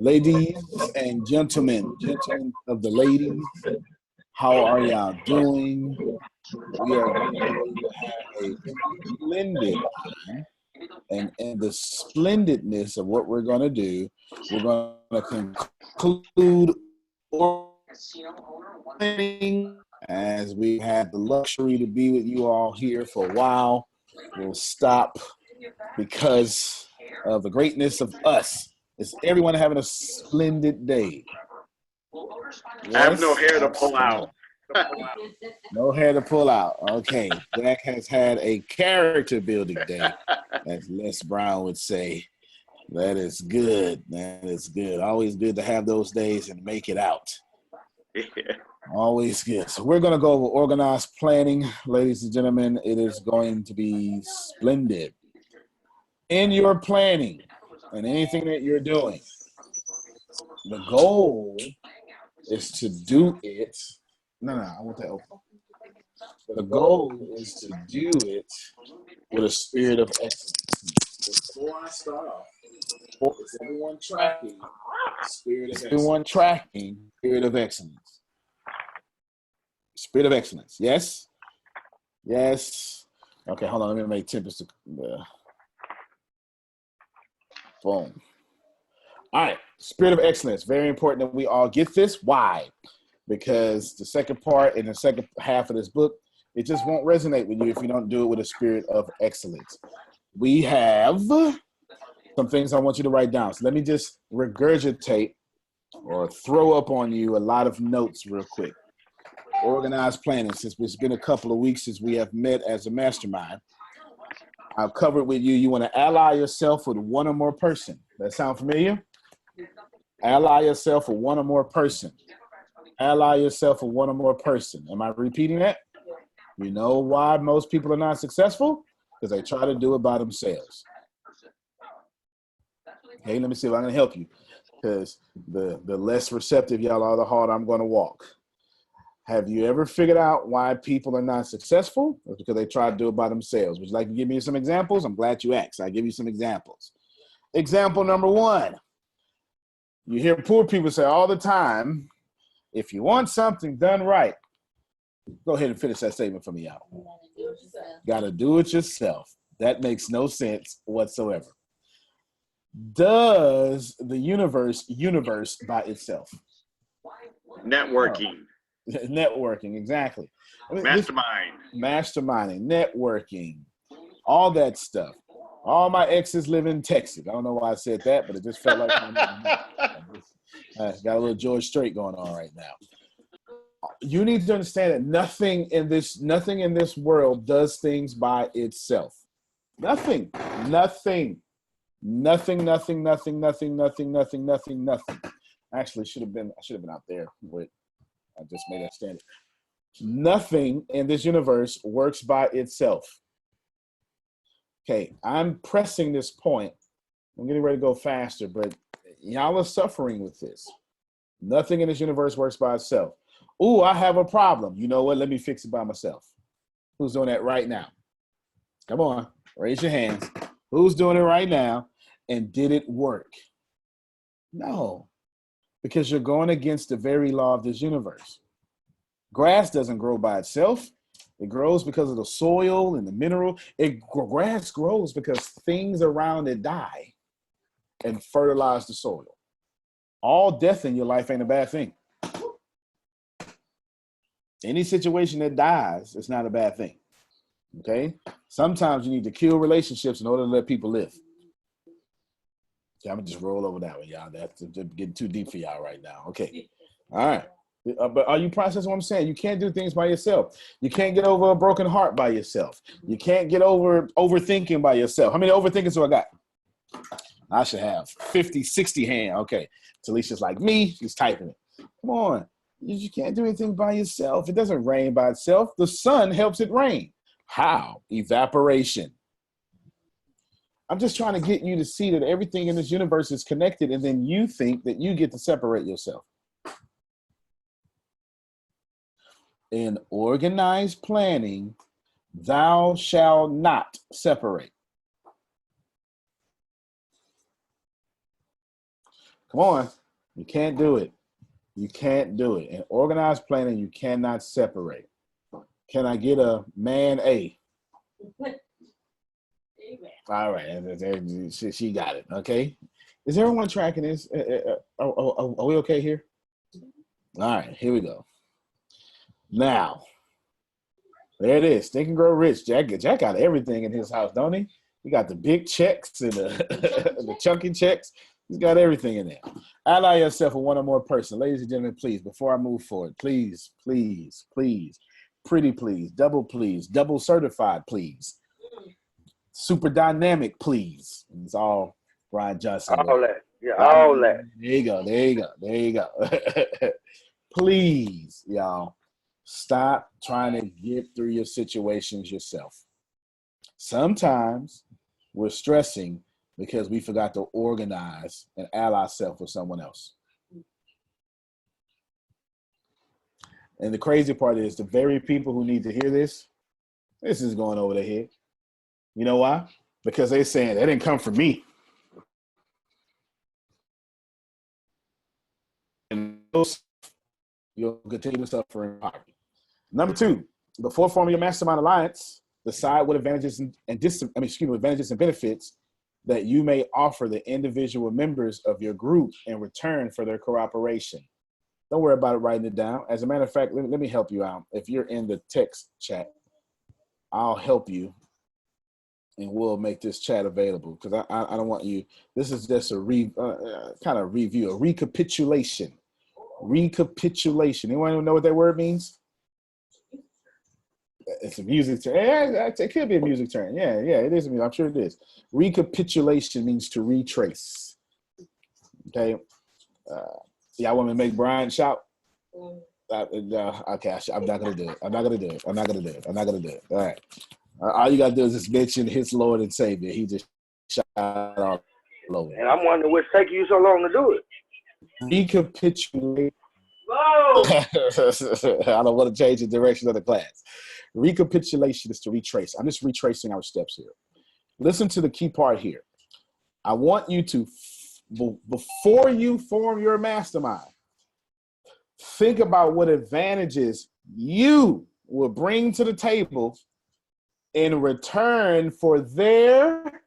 Ladies and gentlemen of the ladies, how are y'all doing? We are going to have a splendid time. And in the splendidness of what we're going to do, we're going to conclude planning as we had the luxury to be with you all here for a while. We'll stop because of the greatness of us. Is everyone having a splendid day? Yes? I have no hair to pull out. No hair to pull out. Okay. Jack has had a character building day, as Les Brown would say. That is good. That is good. Always good to have those days and make it out. Yeah. Always good. So we're going to go over organized planning. Ladies and gentlemen, it is going to be splendid. In your planning and anything that you're doing, the goal is to do it. No, I want that open. The goal is to do it with a spirit of excellence. Before I start off, is everyone tracking spirit of excellence? Everyone tracking spirit of excellence. Spirit of excellence. Yes? Yes. Okay, hold on. Let me make temperature. Boom. All right. Spirit of excellence. Very important that we all get this. Why? Because the second part and the second half of this book, it just won't resonate with you if you don't do it with a spirit of excellence. We have some things I want you to write down. So let me just regurgitate or throw up on you a lot of notes real quick. Organized planning. Since it's been a couple of weeks since we have met as a mastermind, I've covered with you. You want to ally yourself with one or more person. That sound familiar? Ally yourself with one or more person. Ally yourself with one or more person. Am I repeating that? You know why most people are not successful? Because they try to do it by themselves. Okay, let me see if I can help you. Because the less receptive y'all are, the harder I'm going to walk. Have you ever figured out why people are not successful? It's because they try to do it by themselves. Would you like to give me some examples? I'm glad you asked. I'll give you some examples. Example number one. You hear poor people say all the time, if you want something done right, go ahead and finish that statement for me out. Got to do it yourself. That makes no sense whatsoever. Does the universe by itself? Networking. Networking, exactly. Masterminding, networking, all that stuff. All my exes live in Texas. I don't know why I said that, but it just felt like got a little George Strait going on right now. You need to understand that nothing in this world does things by itself. Nothing. Actually, I should have been out there. Wait, I just made that standard. Nothing in this universe works by itself. Okay, I'm pressing this point. I'm getting ready to go faster, but y'all are suffering with this. Nothing in this universe works by itself. Ooh, I have a problem. You know what? Let me fix it by myself. Who's doing that right now? Come on, raise your hands. Who's doing it right now? And did it work? No, because you're going against the very law of this universe. Grass doesn't grow by itself. It grows because of the soil and the mineral. Grass grows because things around it die and fertilize the soil. All death in your life ain't a bad thing. Any situation that dies, it's not a bad thing. Okay? Sometimes you need to kill relationships in order to let people live. Okay, I'm going to just roll over that one, y'all. That's getting too deep for y'all right now. Okay. All right. But are you processing what I'm saying? You can't do things by yourself. You can't get over a broken heart by yourself. You can't get over overthinking by yourself. How many overthinkers do I got? I should have 50, 60 hand. Okay. Talicia's like me. She's typing it. Come on. You can't do anything by yourself. It doesn't rain by itself. The sun helps it rain. How? Evaporation. I'm just trying to get you to see that everything in this universe is connected, and then you think that you get to separate yourself. In organized planning, thou shalt not separate. Come on. You can't do it. You can't do it. In organized planning, you cannot separate. Can I get a man A? All right. She got it. Okay. Is everyone tracking this? Are we okay here? All right. Here we go. Now, there it is. Think and Grow Rich. Jack got everything in his house, don't he? He got the big checks and the chunky checks. He's got everything in there. Ally yourself with one or more person. Ladies and gentlemen, please, before I move forward, please, please, please, pretty please, double certified, please. Super dynamic, please. It's all Brian Johnson. All that. Yeah, all that. There you go. Please, y'all, stop trying to get through your situations yourself. Sometimes we're stressing because we forgot to organize and ally ourselves with someone else. And the crazy part is the very people who need to hear this is going over their head. You know why? Because they're saying that didn't come from me. And you'll continue to suffer in poverty. Number two, before forming your mastermind alliance, decide what advantages and benefits that you may offer the individual members of your group in return for their cooperation. Don't worry about it writing it down. As a matter of fact, let me help you out. If you're in the text chat, I'll help you and we'll make this chat available because I don't want you. This is just a kind of review, a recapitulation. Recapitulation. Anyone know what that word means? It's a music term. It could be a music term. Yeah, it is. I'm sure it is. Recapitulation means to retrace. Okay. Y'all want me to make Brian shout? Okay, I'm not gonna do it. I'm not gonna do it. All right. All you gotta do is just mention his Lord and Savior. He just shout all over. And I'm wondering what's taking you so long to do it. Recapitulate. Whoa! I don't want to change the direction of the class. Recapitulation is to retrace. I'm just retracing our steps here. Listen to the key part here. I want you to, before you form your mastermind, think about what advantages you will bring to the table in return for their.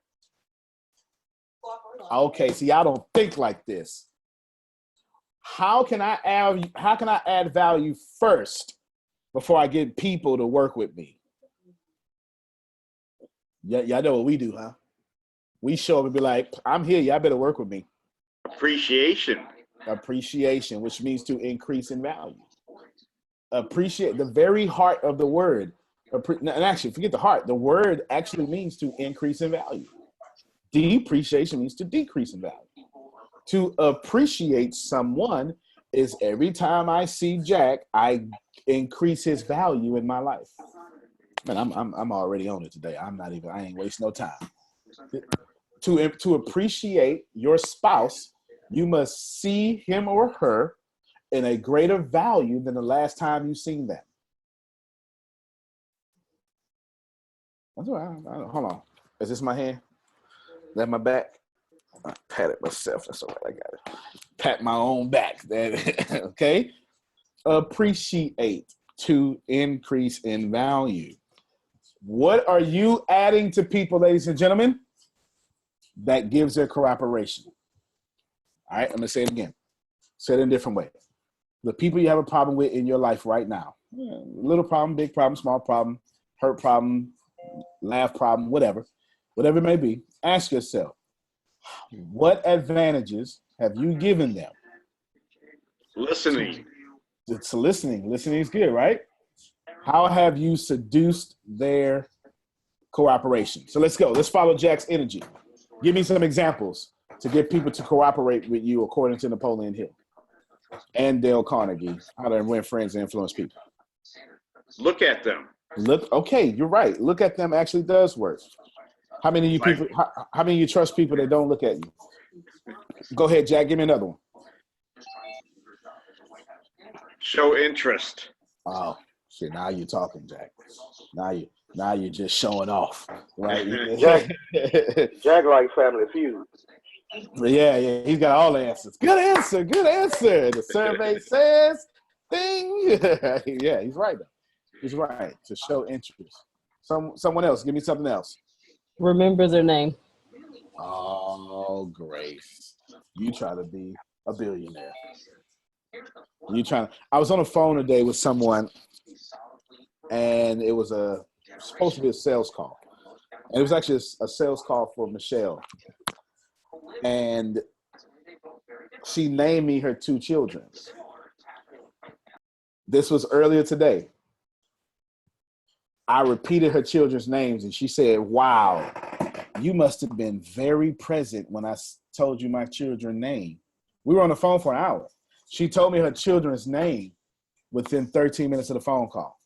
Okay, see, I don't think like this. How can I add value first before I get people to work with me? Yeah, y'all know what we do, huh? We show up and be like, I'm here, y'all better work with me. Appreciation, which means to increase in value. Appreciate, the very heart of the word. And actually, forget the heart. The word actually means to increase in value. Depreciation means to decrease in value. To appreciate someone is every time I see Jack, I increase his value in my life. Man, I'm already on it today. I ain't wasting no time. To appreciate your spouse, you must see him or her in a greater value than the last time you seen them. That's all right. Hold on. Is this my hand? Is that my back? I pat it myself. That's all right. I got it. Pat my own back. Okay. Appreciate, to increase in value. What are you adding to people, ladies and gentlemen, that gives their cooperation? All right. I'm going to say it again. Say it in a different way. The people you have a problem with in your life right now, little problem, big problem, small problem, hurt problem, laugh problem, whatever it may be, ask yourself, what advantages have you given them? listening. It's listening. Listening is good, right? How have you seduced their cooperation? So let's go. Let's follow Jack's energy. Give me some examples to get people to cooperate with you according to Napoleon Hill and Dale Carnegie, how to win friends and influence people. Look at them. Okay, you're right. Look at them actually does work. How many of you people? How many of you trust people that don't look at you? Go ahead, Jack. Give me another one. Show interest. Oh, see, now you're talking, Jack. Now you're just showing off, right? Jack like Family Feud. Yeah, he's got all the answers. Good answer, good answer. The survey says thing. Yeah, he's right though. He's right to show interest. Someone else, give me something else. Remember their name. Oh, Grace, you try to be a billionaire. You trying? I was on the phone today with someone, and it was supposed to be a sales call, and it was actually a sales call for Michelle, and she named me her two children. This was earlier today. I repeated her children's names, and she said, "Wow, you must have been very present when I told you my children's name." We were on the phone for an hour. She told me her children's name within 13 minutes of the phone call.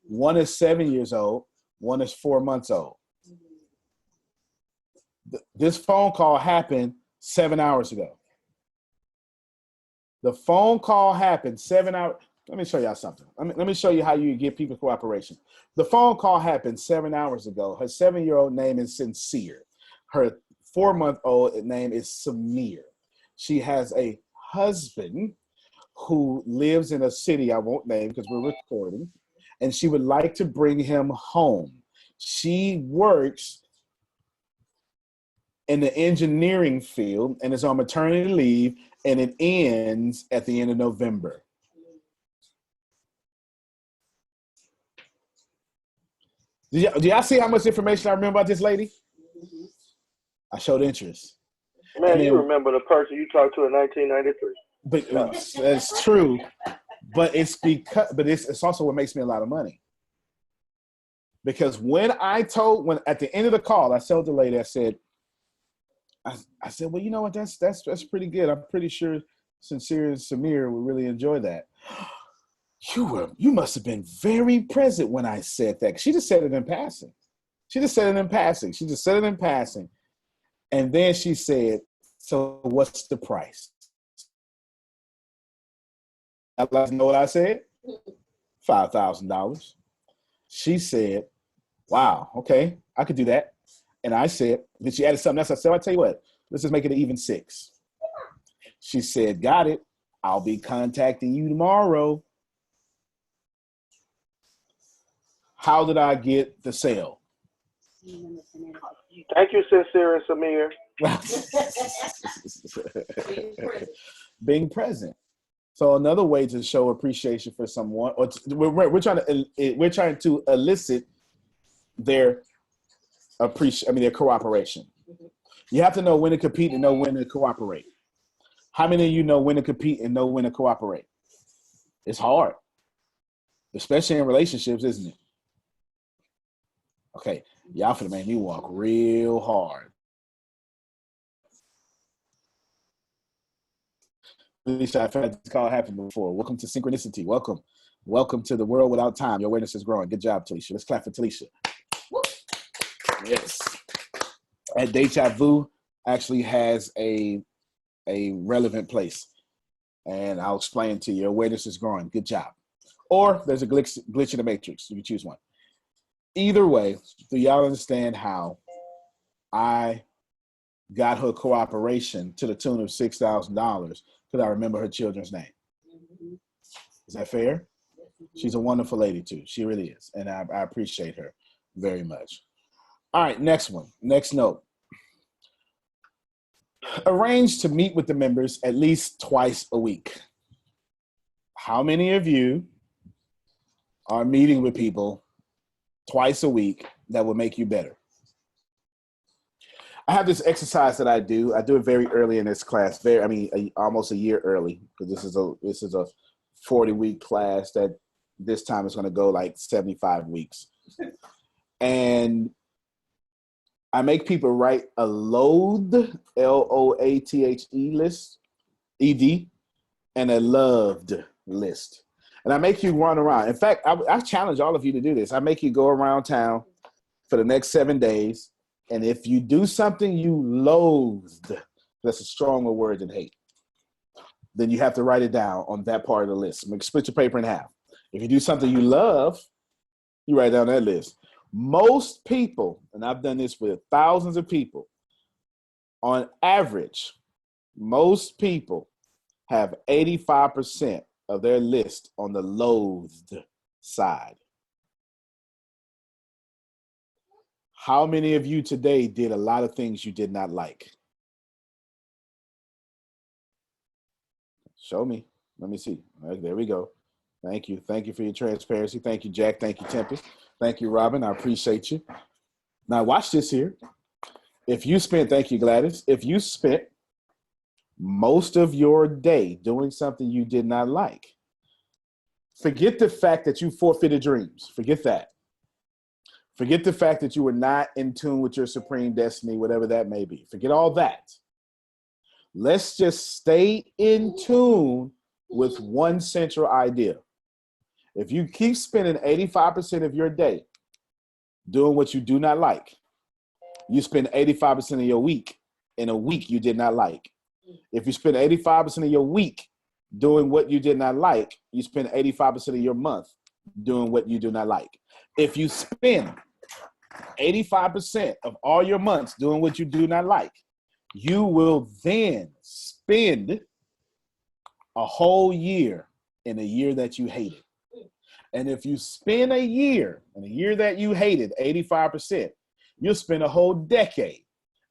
One is 7 years old. One is 4 months old. This phone call happened 7 hours ago. The phone call happened 7 hours. Let me show y'all something. Let me show you how you get people cooperation. The phone call happened 7 hours ago. Her 7-year-old name is Sincere. Her 4-month-old name is Samir. She has a husband who lives in a city I won't name because we're recording, and she would like to bring him home. She works in the engineering field and is on maternity leave, and it ends at the end of November. Do y'all see how much information I remember about this lady? I showed interest. Man, you remember the person you talked to in 1993. But that's true. But it's also what makes me a lot of money. Because when at the end of the call, I told the lady, I said, well, you know what, that's pretty good. I'm pretty sure Sincere and Samir would really enjoy that. You must have been very present when I said that. She just said it in passing. And then she said, so what's the price? I'd like to know what I said. $5,000. She said, wow, okay, I could do that. And I said, then she added something else. I said, I'll tell you what, let's just make it an even 6. She said, got it. I'll be contacting you tomorrow. How did I get the sale? Thank you, Sincere and Samir. Being present. So another way to show appreciation for someone, or we're trying to elicit their their cooperation. You have to know when to compete and know when to cooperate. How many of you know when to compete and know when to cooperate? It's hard, especially in relationships, isn't it? Okay, y'all finna make me walk real hard. I've had this call happen before. Welcome to Synchronicity. Welcome to the world without time. Your awareness is growing. Good job, Talisha. Let's clap for Talisha. Yes. And Deja Vu actually has a relevant place. And I'll explain to you. Your awareness is growing. Good job. Or there's a glitch in the matrix. You can choose one. Either way, do y'all understand how I got her cooperation to the tune of $6,000 because I remember her children's name? Is that fair? She's a wonderful lady too. She really is. And I appreciate her very much. All right, next one. Next note. Arrange to meet with the members at least twice a week. How many of you are meeting with people twice a week that will make you better? I have this exercise that I do. I do it very early in this class. Almost a year early, because this is a 40-week class that this time is going to go like 75 weeks. And I make people write a loathed, LOATHE list, ED, and a loved list. And I make you run around. In fact, I challenge all of you to do this. I make you go around town for the next 7 days. And if you do something you loathed, that's a stronger word than hate, then you have to write it down on that part of the list. Split your paper in half. If you do something you love, you write down that list. Most people, and I've done this with thousands of people, On average, most people have 85% of their list on the loathed side. How many of you today did a lot of things you did not like? Show me. Let me see. All right, there we go. Thank you. Thank you for your transparency. Thank you, Jack. Thank you, Tempest. Thank you, Robin. I appreciate you. Now watch this here. If you spent, thank you, Gladys. If you spent most of your day doing something you did not like, forget the fact that you forfeited dreams. Forget that. Forget the fact that you were not in tune with your supreme destiny, whatever that may be. Forget all that. Let's just stay in tune with one central idea. If you keep spending 85% of your day doing what you do not like, you spend 85% of your week in a week you did not like. If you spend 85% of your week doing what you did not like, you spend 85% of your month doing what you do not like. If you spend 85% of all your months doing what you do not like, you will then spend a whole year in a year that you hated. And if you spend a year in a year that you hated 85%, you'll spend a whole decade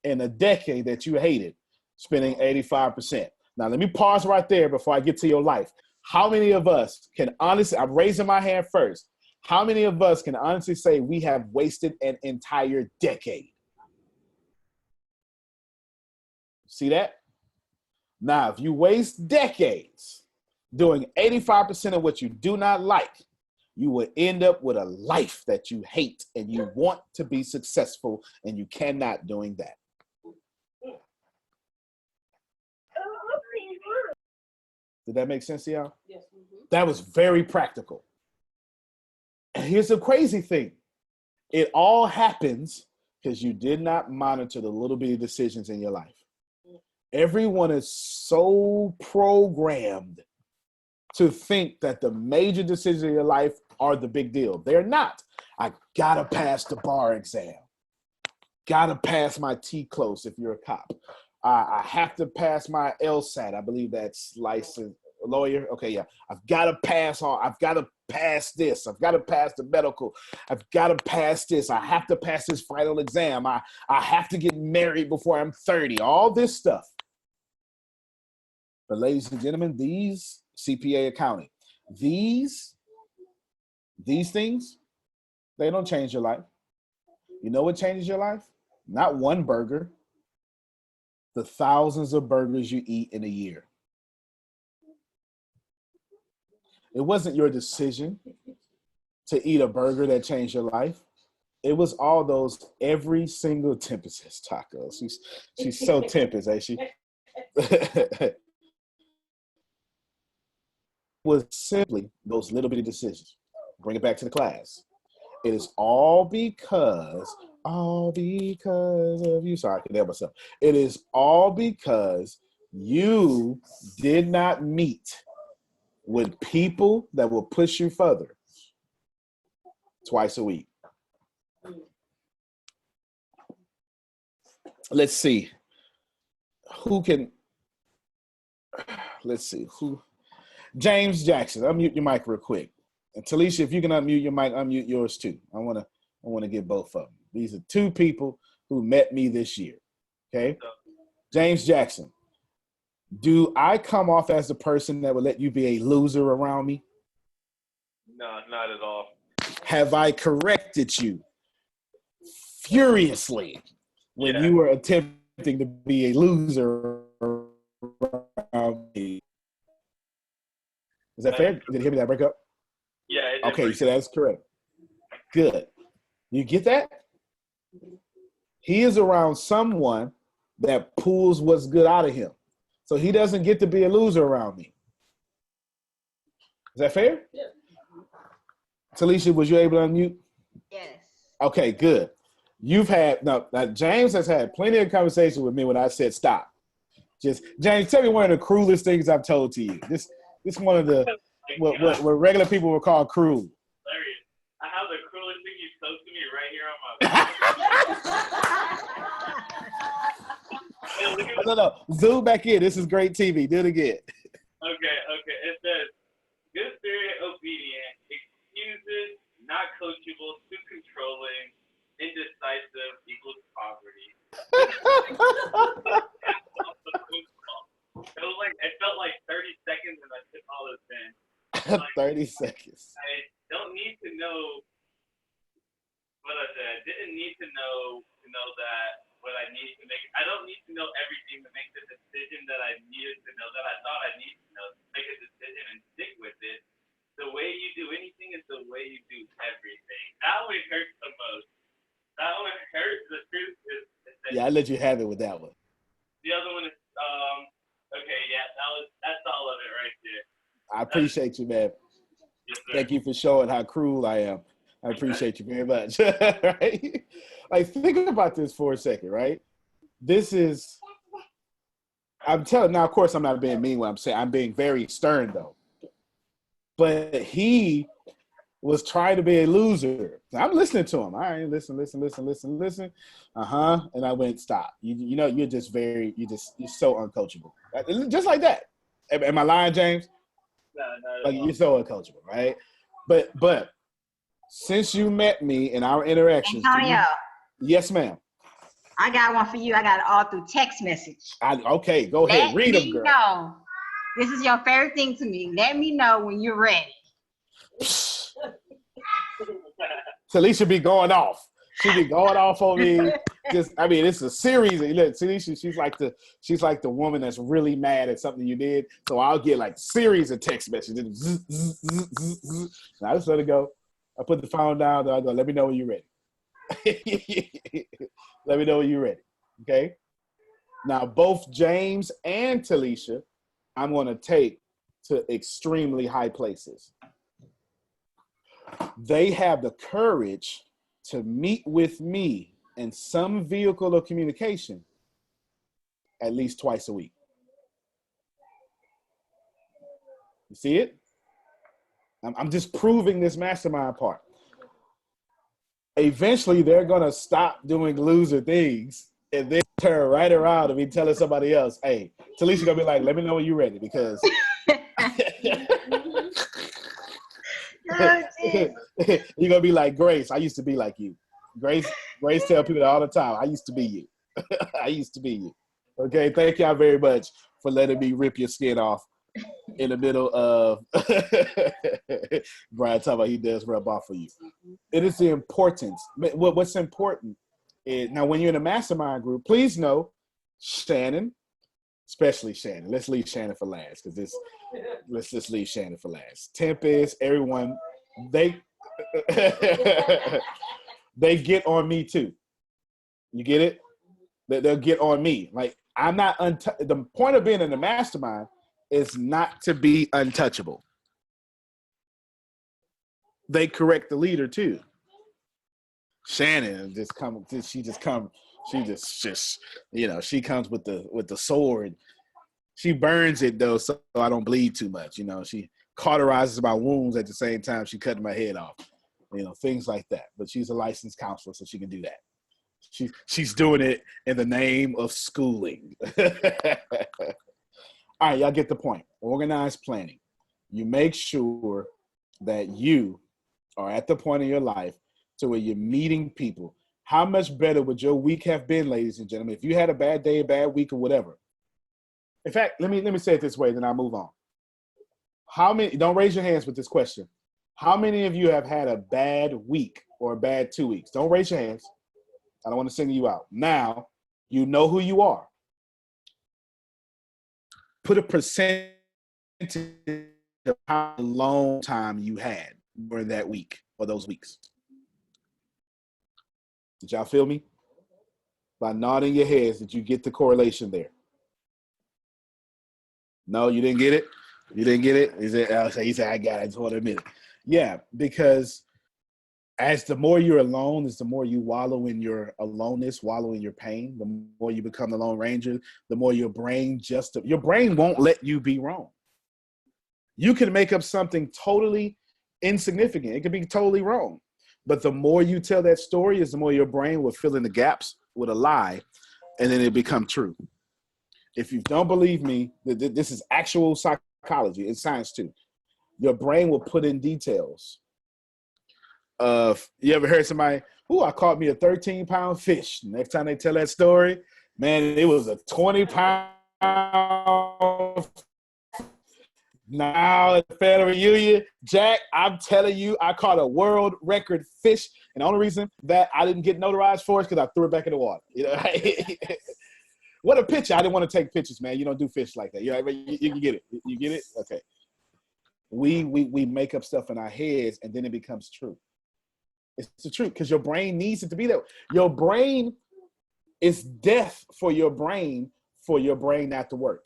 in a decade that you hated spending 85%. Now, let me pause right there before I get to your life. How many of us can honestly, I'm raising my hand first. How many of us can honestly say we have wasted an entire decade? See that? Now, if you waste decades doing 85% of what you do not like, you will end up with a life that you hate and you want to be successful and you cannot doing that. Did that make sense to y'all? Yes. That was very practical. And here's the crazy thing. It all happens because you did not monitor the little bitty decisions in your life. Everyone is so programmed to think that the major decisions in your life are the big deal. They're not. I gotta pass the bar exam. Gotta pass my T-close if you're a cop. I have to pass my LSAT. I believe that's licensed lawyer. Okay, yeah. I've got to pass all. I've got to pass this. I've got to pass the medical. I've got to pass this. I have to pass this final exam. I have to get married before I'm 30. All this stuff. But ladies and gentlemen, these CPA accounting, these things, they don't change your life. You know what changes your life? Not one burger. The thousands of burgers you eat in a year. It wasn't your decision to eat a burger that changed your life. It was all those every single Tempest says tacos. She's so Tempest, ain't she? Was simply those little bitty decisions. Bring it back to the class. It is all because of you. Sorry, I can help myself. It is all because you did not meet with people that will push you further twice a week. Let's see. James Jackson, unmute your mic real quick. And Talisha, if you can unmute your mic, unmute yours too. I want to get both of them. These are two people who met me this year. Okay. James Jackson, do I come off as the person that would let you be a loser around me? No, not at all. Have I corrected you furiously when you were attempting to be a loser around me? Is that fair? Did you hear me that break up? Yeah. Okay, you said that's correct. Good. You get that? He is around someone that pulls what's good out of him. So he doesn't get to be a loser around me. Is that fair? Yeah. Talisha, was you able to unmute? Yes. Okay, good. Now James has had plenty of conversation with me when I said stop. Just James, tell me one of the cruelest things I've told to you. This one of the what regular people would call cruel. Hilarious. I have the cruelest thing you spoke to me right here on my No. Zoom back in. This is great TV. Do it again. Okay. It says, good spirit, obedient, excuses, not coachable, too controlling, indecisive equals poverty. It felt like 30 seconds and I took all this in. 30 seconds. I don't need to know what I said. I didn't need to know that what I need to make. I don't need to know everything to make the decision that I needed to know, that I thought I needed to know, to make a decision and stick with it. The way you do anything is the way you do everything. That one hurts the most. That one hurts. The truth is Yeah, I let you have it with that one. the other one is okay, yeah, that's all of it right there. I appreciate you, man. Yes, sir. Thank you for showing how cruel I am. I appreciate you very much. Right? Like, think about this for a second, right? I'm telling, now, of course, I'm not being mean when I'm saying, I'm being very stern, though. But he was trying to be a loser. I'm listening to him. All right, listen. And I went, stop. You know, you're so uncoachable. Just like that. Am I lying, James? No, like, you're so uncoachable, right? But since you met me in our interactions. Antonio. Yes, ma'am. I got one for you. I got it all through text message. Okay, go ahead. Read them, girl. Know. This is your favorite thing to me. Let me know when you're ready. Talisha be going off. She be going off on me. It's a series. Look, Talisha, she's like the woman that's really mad at something you did. So I'll get like series of text messages. And I just let it go. I put the phone down. Then I go, let me know when you're ready. Let me know when you're ready. Okay. Now, both James and Talisha, I'm going to take to extremely high places. They have the courage to meet with me in some vehicle of communication at least twice a week. You see it? I'm just proving this mastermind part. Eventually, they're going to stop doing loser things and then turn right around and be telling somebody else, hey, Talisha going to be like, let me know when you're ready, because you're going to be like, Grace, I used to be like you. Grace tell people all the time, I used to be you. I used to be you. Okay, thank y'all very much for letting me rip your skin off in the middle of Brian talking about he does rub off for you. It is the importance. What's important is, now when you're in a mastermind group, please know Shannon, especially Shannon. Let's leave Shannon for last, because let's just leave Shannon for last. Tempest, everyone, they get on me too. You get it? They'll get on me. Like, I'm not the point of being in the mastermind is not to be untouchable. They correct the leader too. Shannon she comes with the sword. She burns it though, so I don't bleed too much. You know, she cauterizes my wounds at the same time she cutting my head off. You know, things like that. But she's a licensed counselor, so she can do that. She's doing it in the name of schooling. All right, y'all get the point. Organized planning. You make sure that you are at the point in your life to where you're meeting people. How much better would your week have been, ladies and gentlemen, if you had a bad day, a bad week, or whatever? In fact, let me say it this way, then I'll move on. How many? Don't raise your hands with this question. How many of you have had a bad week or a bad 2 weeks? Don't raise your hands. I don't want to single you out. Now, you know who you are. Put a percentage of how long time you had during that week or those weeks. Did y'all feel me? By nodding your heads, did you get the correlation there? No, you didn't get it? You didn't get it? He said, I got it. I just want to admit it. Yeah, because as the more you're alone, is the more you wallow in your aloneness, wallow in your pain. The more you become the Lone Ranger, the more your brain won't let you be wrong. You can make up something totally insignificant. It could be totally wrong. But the more you tell that story is the more your brain will fill in the gaps with a lie, and then it become true. if you don't believe me, this is actual psychology. It's science too. Your brain will put in details of, you ever heard somebody, I caught me a 13-pound fish. Next time they tell that story, man, it was a 20-pound. Now at the family reunion, Jack, I'm telling you, I caught a world record fish. And the only reason that I didn't get notarized for is because I threw it back in the water. You know, what a picture. I didn't want to take pictures, man. You don't do fish like that. You get it. You get it? Okay. We make up stuff in our heads and then it becomes true. It's the truth because your brain needs it to be that way. Your brain is death for your brain not to work.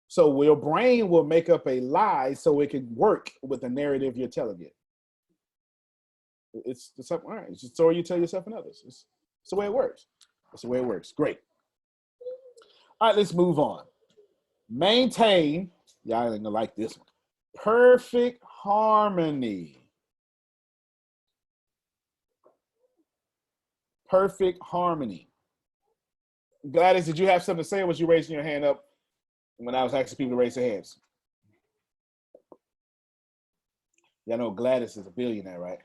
So your brain will make up a lie so it can work with the narrative you're telling it. It's something, all right. It's just the story you tell yourself and others. It's the way it works. It's the way it works. Great. All right, let's move on. Maintain, y'all ain't gonna like this one. Perfect harmony. Perfect harmony. Gladys, did you have something to say or was you raising your hand up when I was asking people to raise their hands? Y'all know Gladys is a billionaire, right?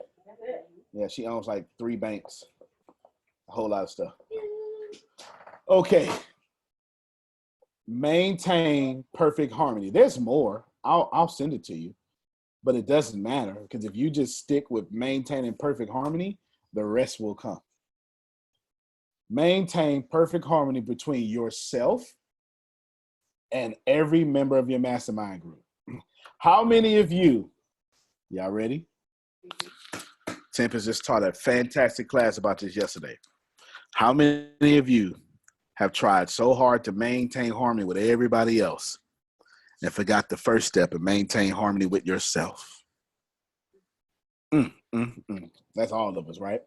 Yeah, she owns like 3 banks, a whole lot of stuff. Okay. Maintain perfect harmony. There's more. I'll send it to you, but it doesn't matter because if you just stick with maintaining perfect harmony, the rest will come. Maintain perfect harmony between yourself and every member of your mastermind group. How many of you, y'all ready? Tempest just taught a fantastic class about this yesterday. How many of you have tried so hard to maintain harmony with everybody else and forgot the first step and maintain harmony with yourself? That's all of us, right?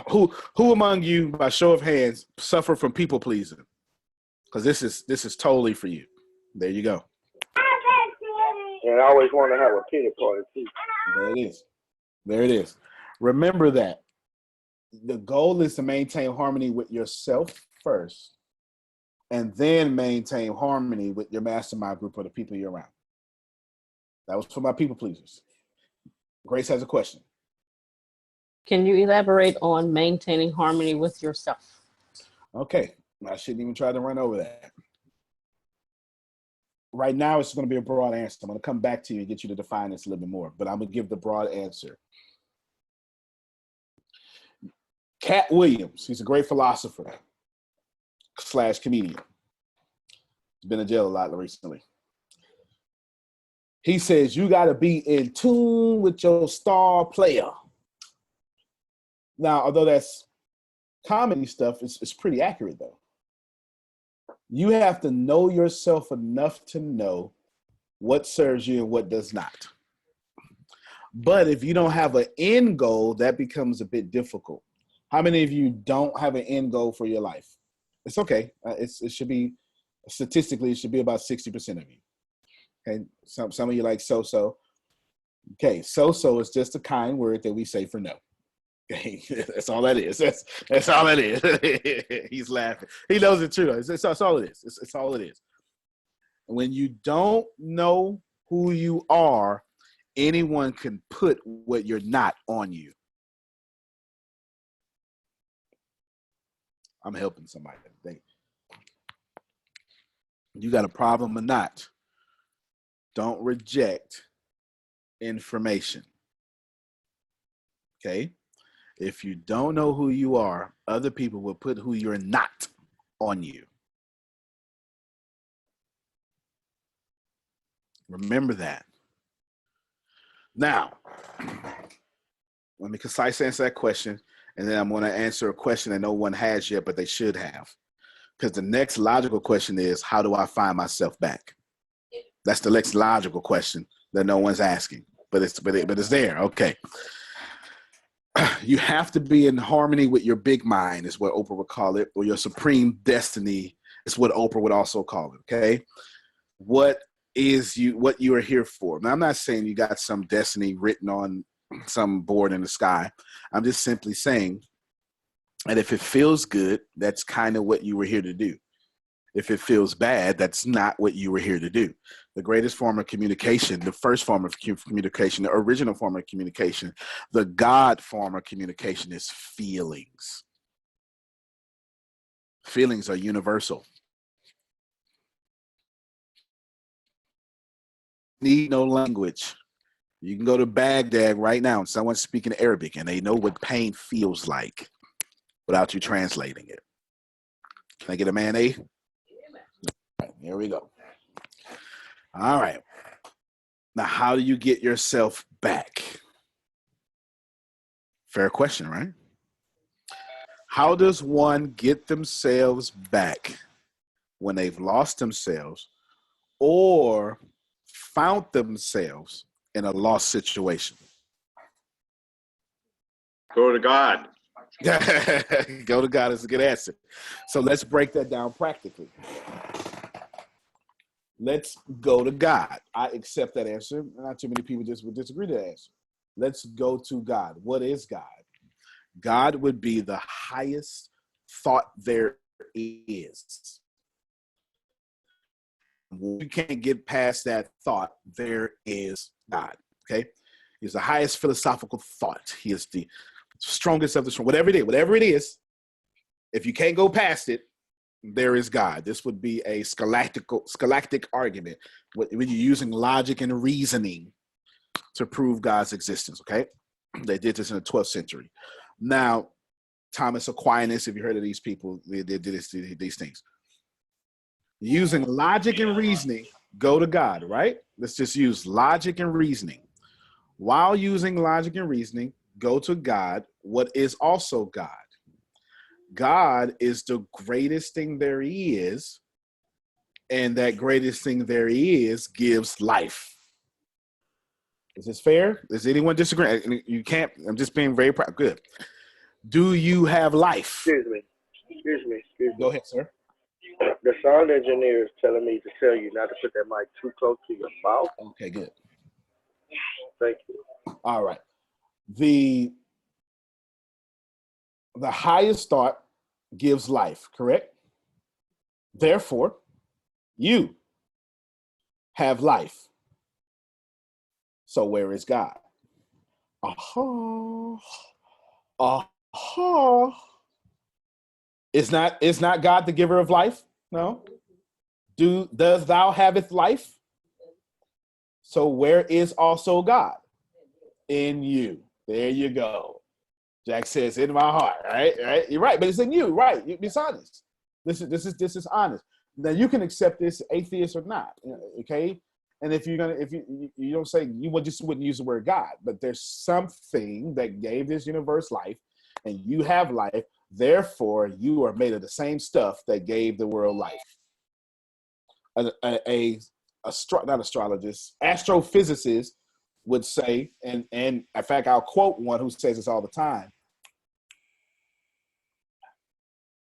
Who among you, by show of hands, suffer from people pleasing? Because this is totally for you. There you go. And I always want to have a pity party too. There it is. There it is. Remember that the goal is to maintain harmony with yourself first, and then maintain harmony with your mastermind group or the people you're around. That was for my people pleasers. Grace has a question. Can you elaborate on maintaining harmony with yourself? Okay, I shouldn't even try to run over that. Right now, it's going to be a broad answer. I'm going to come back to you and get you to define this a little bit more, but I'm going to give the broad answer. Cat Williams, he's a great philosopher / comedian. He's been in jail a lot recently. He says, you got to be in tune with your star player. Now, although that's comedy stuff, it's pretty accurate, though. You have to know yourself enough to know what serves you and what does not. But if you don't have an end goal, that becomes a bit difficult. How many of you don't have an end goal for your life? It's okay. It should be, statistically, it should be about 60% of you. Okay, some of you like so-so. Okay, so-so is just a kind word that we say for no. Okay, that's all that is. That's all that is. He's laughing. He knows it's true. That's all it is. It's all it is. When you don't know who you are, anyone can put what you're not on you. I'm helping somebody. You got a problem or not? Don't reject information. Okay? If you don't know who you are, other people will put who you're not on you. Remember that. Now, let me concisely answer that question, and then I'm going to answer a question that no one has yet, but they should have. Because the next logical question is, how do I find myself back? That's the next logical question that no one's asking, but it's there. Okay. You have to be in harmony with your big mind, is what Oprah would call it, or your supreme destiny is what Oprah would also call it. Okay. What you are here for? Now, I'm not saying you got some destiny written on some board in the sky. I'm just simply saying that if it feels good, that's kind of what you were here to do. If it feels bad, that's not what you were here to do. The greatest form of communication, the first form of communication, the original form of communication, the God form of communication is feelings. Feelings are universal. Need no language. You can go to Baghdad right now and someone's speaking Arabic and they know what pain feels like without you translating it. Can I get a man A? Right, here we go. All right. Now, how do you get yourself back? Fair question, right? How does one get themselves back when they've lost themselves or found themselves in a lost situation? Go to God. Go to God is a good answer. So let's break that down practically. Let's go to God. I accept that answer. Not too many people just would disagree with that answer. Let's go to God. What is God? God would be the highest thought there is. You can't get past that thought. There is God. Okay? He's the highest philosophical thought. He is the strongest of the strong. Whatever it is, if you can't go past it, there is God. This would be a scholastic argument when you're using logic and reasoning to prove God's existence. Okay? They did this in the 12th century. Now, Thomas Aquinas, if you heard of these people, they did these things. Using logic and reasoning, go to God, right? Let's just use logic and reasoning. While using logic and reasoning, go to God, what is also God. God is the greatest thing there is, and that greatest thing there is gives life. Is this fair? Does anyone disagree? You can't, I'm just being very proud. Good. Do you have life? Excuse me. Go ahead, sir. The sound engineer is telling me to tell you not to put that mic too close to your mouth. Okay, good. Thank you. All right. The highest thought gives life, correct? Therefore, you have life. So where is God? Is not God the giver of life? No. Does thou haveth life? So where is also God? In you. There you go. Jack says, in my heart, right? You're right, but it's in you, right? It's honest. This is honest. Now you can accept this, atheist or not, okay? And if you don't say, you just wouldn't use the word God, but there's something that gave this universe life, and you have life. Therefore, you are made of the same stuff that gave the world life. Not astrologist, astrophysicist would say, and in fact, I'll quote one who says this all the time.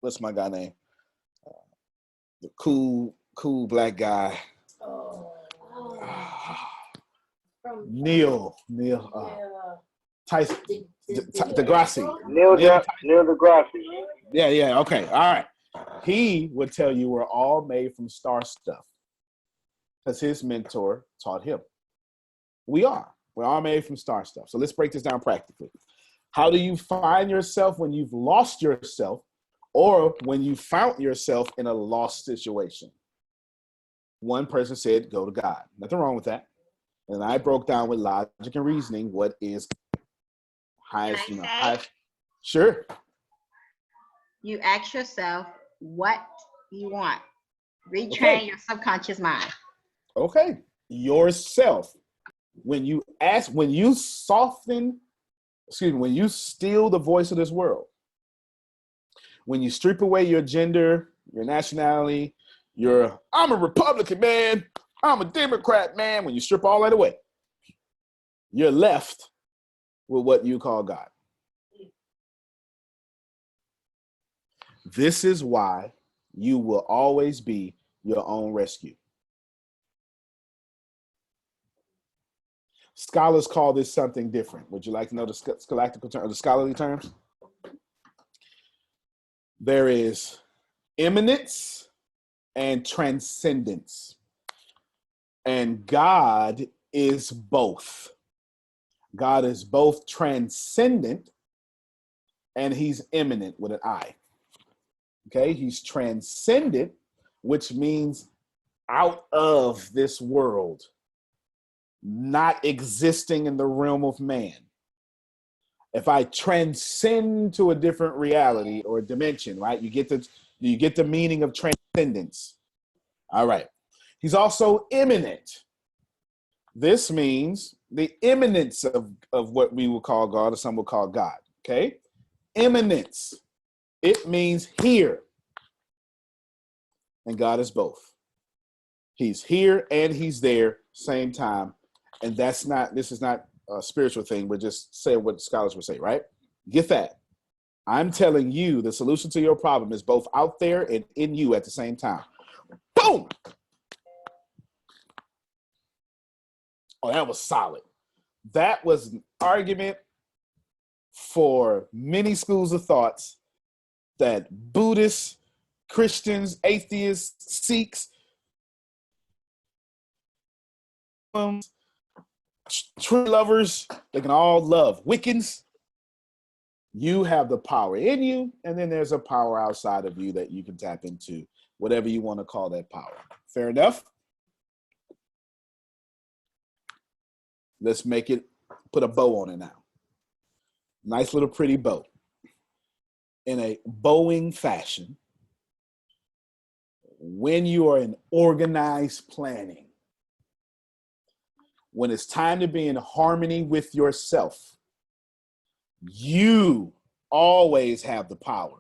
What's my guy name? The cool black guy. Neil Tyson deGrasse. Neil deGrasse. Yeah. Okay. All right. He would tell you we're all made from star stuff because his mentor taught him. We're all made from star stuff. So let's break this down practically. How do you find yourself when you've lost yourself or when you found yourself in a lost situation? One person said, go to God. Nothing wrong with that. And I broke down with logic and reasoning what is highest, highest. Sure. You ask yourself what you want. Retrain your subconscious mind. Okay. Yourself. When you steal the voice of this world, when you strip away your gender, your nationality, I'm a Republican, man, I'm a Democrat, man, when you strip all that away, you're left with what you call God. This is why you will always be your own rescue. Scholars call this something different. Would you like to know the scholastic term, or the scholarly terms? There is immanence and transcendence. And God is both. God is both transcendent and he's immanent with an I. Okay, he's transcendent, which means out of this world, not existing in the realm of man. If I transcend to a different reality or dimension, right? You get the meaning of transcendence. All right. He's also immanent. This means the immanence of what we will call God, or some will call God. Okay? Immanence. It means here. And God is both. He's here and he's there, same time. And this is not a spiritual thing. We're just saying what scholars would say, right? Get that. I'm telling you the solution to your problem is both out there and in you at the same time. Boom! Oh, that was solid. That was an argument for many schools of thoughts that Buddhists, Christians, atheists, Sikhs, tree lovers, they can all love. Wiccans, you have the power in you, and then there's a power outside of you that you can tap into, whatever you want to call that power. Fair enough? Let's make it, put a bow on it now. Nice little pretty bow. In a bowing fashion, when you are in organized planning, when it's time to be in harmony with yourself, you always have the power.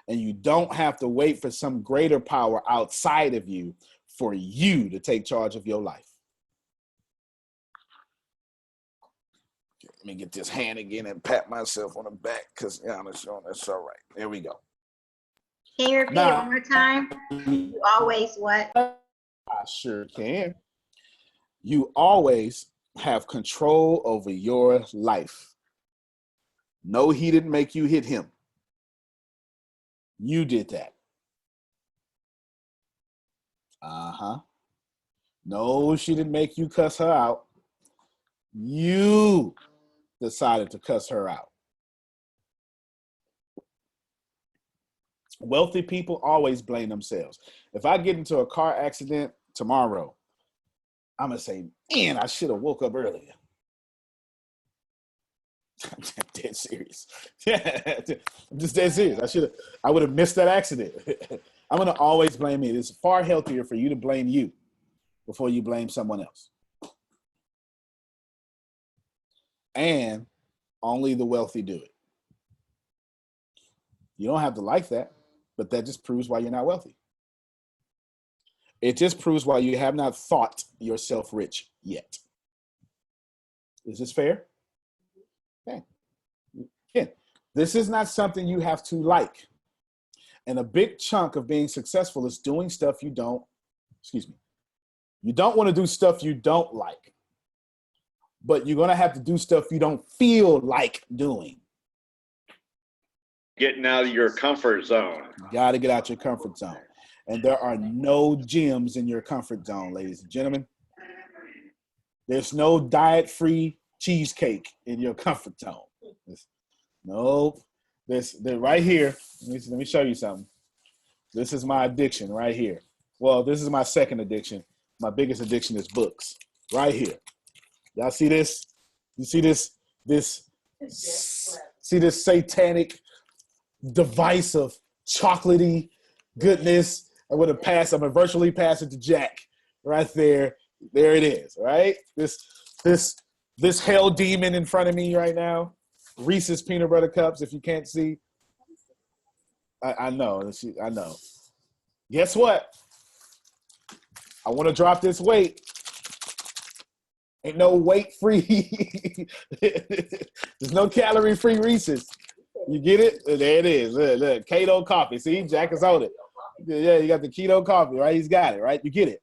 And you don't have to wait for some greater power outside of you for you to take charge of your life. Let me get this hand again and pat myself on the back because that's all right. There we go. Can you repeat it one more time? You always what? I sure can. You always have control over your life. No, he didn't make you hit him. You did that. Uh-huh. No, she didn't make you cuss her out. You decided to cuss her out. Wealthy people always blame themselves. If I get into a car accident tomorrow, I'm going to say, man, I should have woke up earlier. I'm dead serious. I'm just dead serious. I would have missed that accident. I'm going to always blame me. It's far healthier for you to blame you before you blame someone else. And only the wealthy do it. You don't have to like that, but that just proves why you're not wealthy. It just proves why you have not thought yourself rich yet. Is this fair? Okay. Again, this is not something you have to like. And a big chunk of being successful is doing stuff you don't want to do stuff you don't like, but you're going to have to do stuff you don't feel like doing. Getting out of your comfort zone. You got to get out your comfort zone. And there are no gyms in your comfort zone, ladies and gentlemen. There's no diet-free cheesecake in your comfort zone. Nope. They're right here. Let me show you something. This is my addiction right here. Well, this is my second addiction. My biggest addiction is books. Right here. Y'all see this? You see this satanic device of chocolatey goodness? I'm gonna virtually pass it to Jack. Right there. There it is, right? This hell demon in front of me right now. Reese's peanut butter cups, if you can't see. I know. I know. Guess what? I want to drop this weight. Ain't no weight-free. There's no calorie-free Reese's. You get it? There it is. Look. Keto coffee. See, Jack is on it. Yeah, you got the keto coffee, right? He's got it, right? You get it.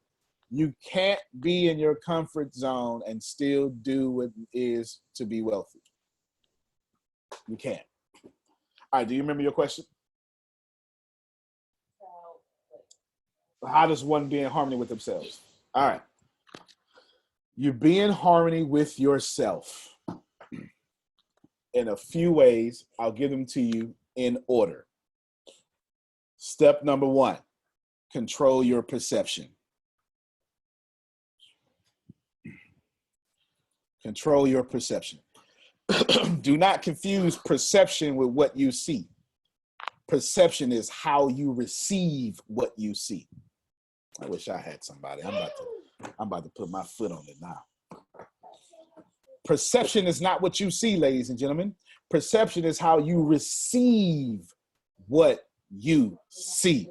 You can't be in your comfort zone and still do what it is to be wealthy. You can't. All right, do you remember your question? How does one be in harmony with themselves? All right. You be in harmony with yourself in a few ways. I'll give them to you in order. Step number 1, control your perception. Control your perception. Do not confuse perception with what you see. Perception is how you receive what you see. I wish I had somebody. I'm about to put my foot on it now. Perception is not what you see, ladies and gentlemen. Perception is how you receive what you see.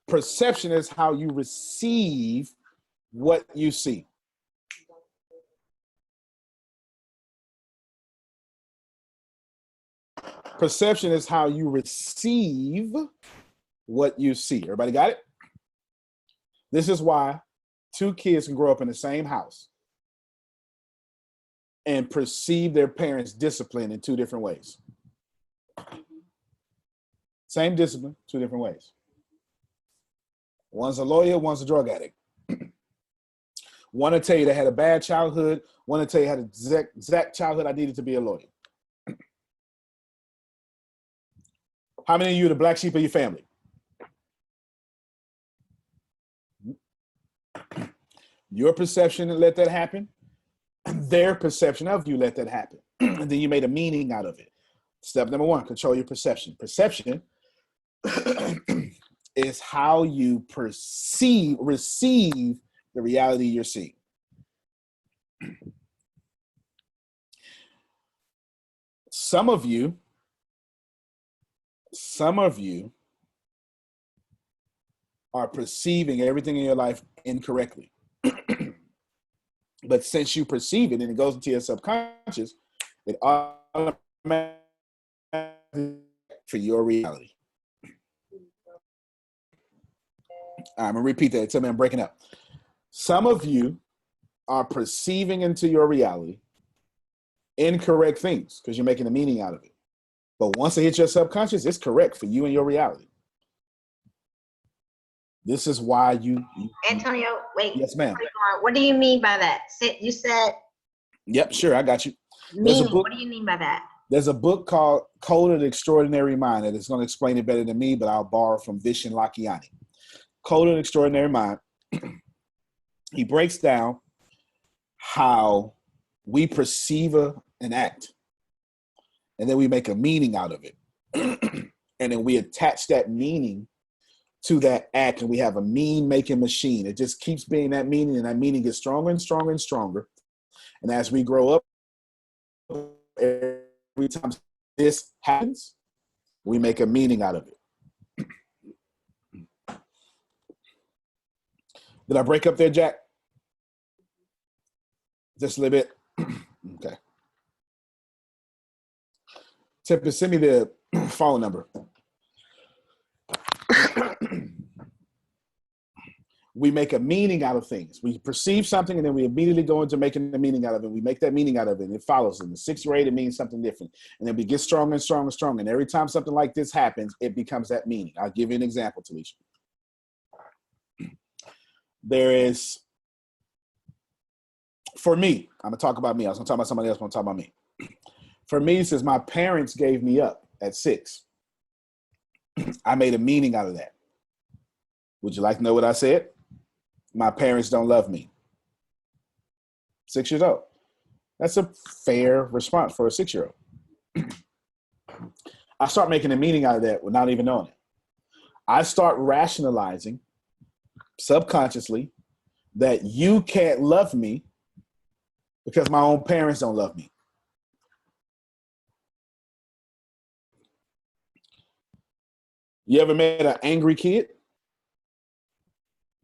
Perception is how you receive what you see. Perception is how you receive what you see. Everybody got it? This is why 2 kids can grow up in the same house and perceive their parents' discipline in 2 different ways. Same discipline, 2 different ways. One's a lawyer, one's a drug addict. One will tell you they had a bad childhood. One will tell you had an exact childhood. I needed to be a lawyer. How many of you are the black sheep of your family? Your perception let that happen. Their perception of you let that happen. And then you made a meaning out of it. Step number 1, control your perception. Perception is how you receive the reality you're seeing. Some of you are perceiving everything in your life incorrectly. But since you perceive it and it goes into your subconscious, it automatically for your reality. All right, I'm gonna repeat that. Tell me I'm breaking up. Some of you are perceiving into your reality incorrect things because you're making a meaning out of it. But once it hits your subconscious, it's correct for you and your reality. This is why you Antonio, wait. Yes, ma'am. What do you mean by that? You said. Yep, sure, I got you. Meaning, what do you mean by that? There's a book called Code of the Extraordinary Mind that is going to explain it better than me, but I'll borrow from Vishen Lakhiani. Code of the Extraordinary Mind. He breaks down how we perceive an act, and then we make a meaning out of it. And then we attach that meaning to that act, and we have a mean-making machine. It just keeps being that meaning, and that meaning gets stronger and stronger and stronger. And as we grow up, every time this happens, we make a meaning out of it. Did I break up there, Jack? Just a little bit? Okay. Tippy, send me the phone number. We make a meaning out of things. We perceive something and then we immediately go into making a meaning out of it. We make that meaning out of it and it follows. In the 6th grade, it means something different. And then we get stronger and stronger and stronger. And every time something like this happens, it becomes that meaning. I'll give you an example, Talisha. There is, for me, I'm going to talk about me. I was going to talk about somebody else, but I'm going to talk about me. For me, since my parents gave me up at 6, I made a meaning out of that. Would you like to know what I said? My parents don't love me. 6 years old. That's a fair response for a 6-year-old. I start making a meaning out of that without even knowing it. I start rationalizing subconsciously that you can't love me because my own parents don't love me. You ever met an angry kid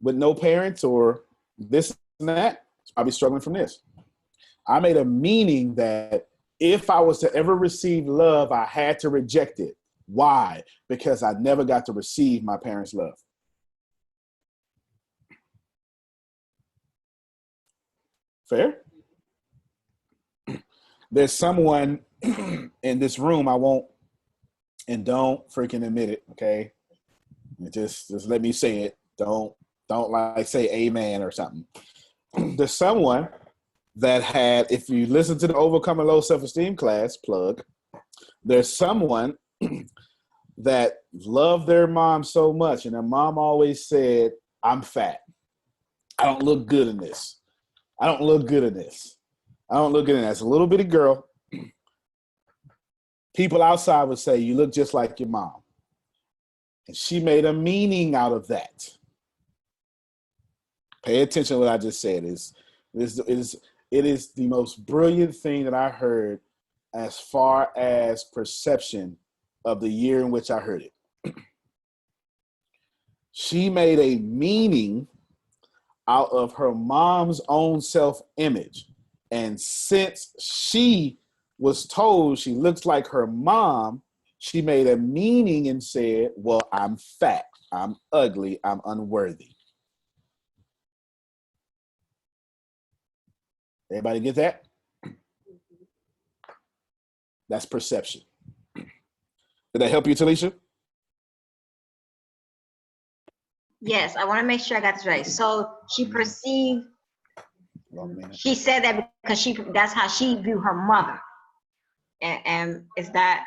with no parents or this and that? It's probably struggling from this. I made a meaning that if I was to ever receive love, I had to reject it. Why? Because I never got to receive my parents' love. Fair? there's someone in this room, I won't, and don't freaking admit it, okay? Just let me say it. Don't like say amen or something. There's someone that had, if you listen to the Overcoming Low Self-Esteem class, plug, there's someone that loved their mom so much, and their mom always said, I'm fat. I don't look good in this. I don't look good in this. I don't look good in that. As a little bitty girl, people outside would say, you look just like your mom. And she made a meaning out of that. Pay attention to what I just said. It is the most brilliant thing that I heard as far as perception of the year in which I heard it. She made a meaning out of her mom's own self-image. And since she was told she looks like her mom, she made a meaning and said, well, I'm fat, I'm ugly, I'm unworthy. Everybody get that? That's perception. Did that help you, Talisha? Yes, I want to make sure I got this right. So she perceived, she said that because that's how she viewed her mother. And is that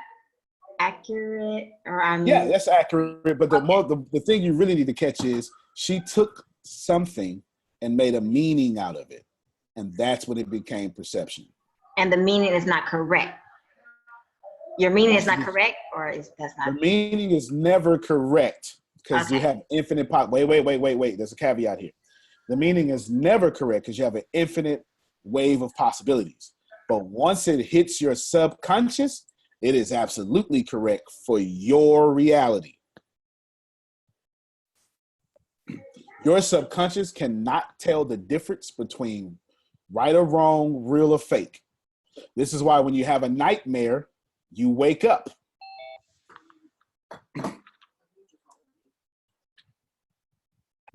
accurate? Or Yeah, that's accurate. But the thing you really need to catch is she took something and made a meaning out of it. And that's when it became perception. And the meaning is not correct. Your meaning is not correct, or that's not? The meaning is never correct because you have infinite wait. There's a caveat here. The meaning is never correct because you have an infinite wave of possibilities. But once it hits your subconscious, it is absolutely correct for your reality. Your subconscious cannot tell the difference between right or wrong, real or fake. This is why when you have a nightmare, you wake up.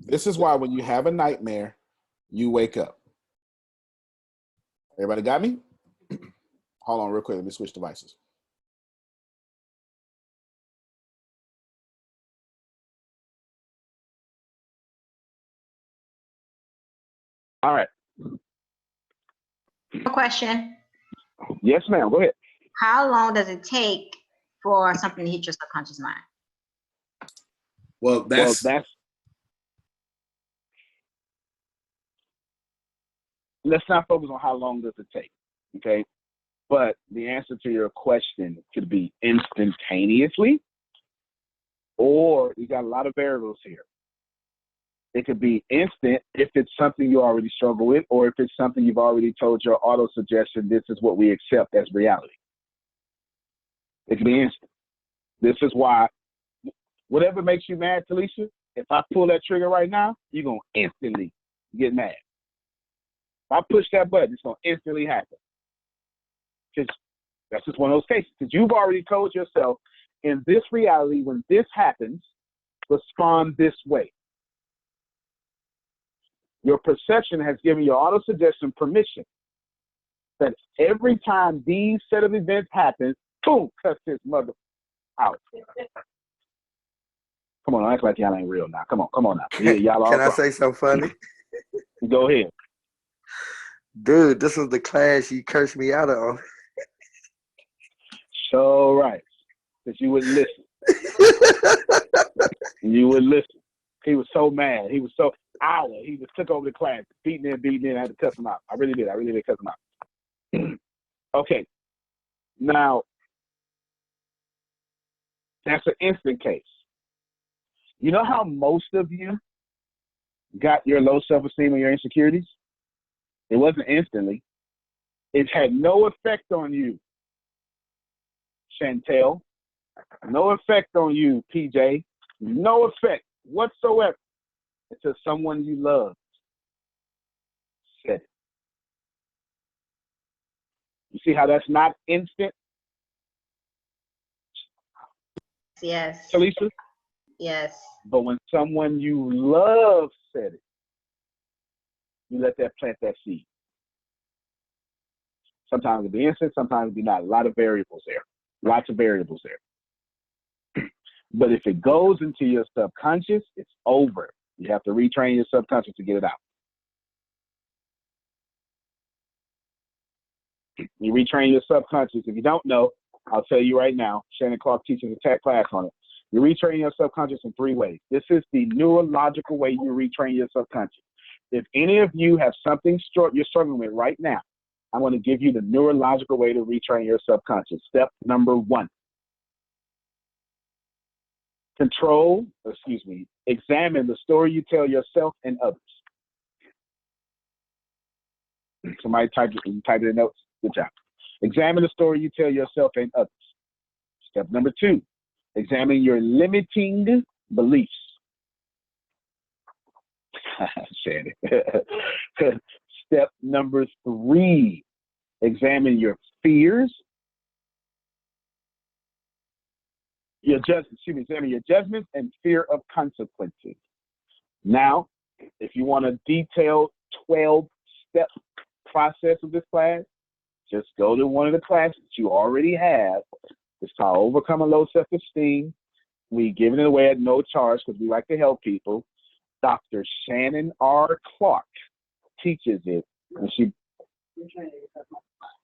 This is why when you have a nightmare, you wake up. Everybody got me? Hold on real quick. Let me switch devices. All right. Question. Yes, ma'am. Go ahead. How long does it take for something to hit your subconscious mind? Well, that's let's not focus on how long does it take, okay? But the answer to your question could be instantaneously, or you got a lot of variables here. It could be instant if it's something you already struggle with, or if it's something you've already told your auto suggestion, this is what we accept as reality. It could be instant. This is why, whatever makes you mad, Talisha, if I pull that trigger right now, you're going to instantly get mad. If I push that button, it's going to instantly happen. Because that's just one of those cases. Because you've already told yourself, in this reality, when this happens, respond this way. Your perception has given your auto-suggestion permission that every time these set of events happen, boom, cuss this mother out. Come on, act like y'all ain't real now. Come on now. Y'all Can I say something funny? Go ahead. Dude, this was the class you cursed me out of. So right. Because you wouldn't listen. You wouldn't listen. He was so mad. He was so hour. He just took over the class, beating in. I had to cuss him out. I really did cuss him out. Okay. Now, that's an instant case. You know how most of you got your low self-esteem and your insecurities? It wasn't instantly. It had no effect on you, Chantel. No effect on you, PJ. No effect whatsoever until someone you love said it. You see how that's not instant? Yes. Talisa? Yes. But when someone you love said it, you let that plant that seed. Sometimes it'll be instant, sometimes it'll be not. A lot of variables there. Lots of variables there. But if it goes into your subconscious, it's over. You have to retrain your subconscious to get it out. You retrain your subconscious. If you don't know, I'll tell you right now. Shannon Clark teaches a tech class on it. You retrain your subconscious in 3 ways. This is the neurological way you retrain your subconscious. If any of you have something you're struggling with right now, I'm going to give you the neurological way to retrain your subconscious. Step number 1. Examine the story you tell yourself and others. Somebody type it in notes. Good job. Examine the story you tell yourself and others. Step number 2, examine your limiting beliefs. Said it. Step number 3, examine your fears. Examine your judgments and fear of consequences. Now, if you want a detailed 12-step process of this class, just go to one of the classes you already have. It's called Overcoming Low Self-Esteem. We giving it away at no charge because we like to help people. Dr. Shannon R. Clark teaches it. And she is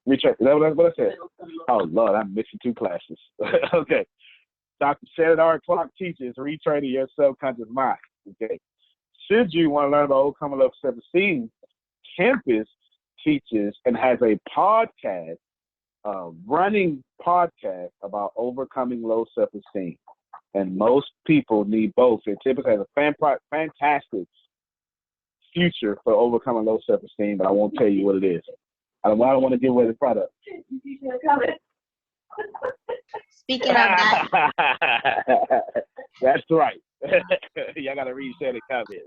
that what I said? Oh, Lord, I'm missing 2 classes. Okay. Dr. Shannon R. Clark teaches retraining your subconscious mind. Okay. Should you want to learn about overcoming low self-esteem, Campus teaches and has a podcast, running podcast about overcoming low self-esteem. And most people need both. It typically has a fantastic future for overcoming low self-esteem, but I won't tell you what it is. I don't want to give away the product. Speaking of that. That's right. Y'all got to read Shannon comment.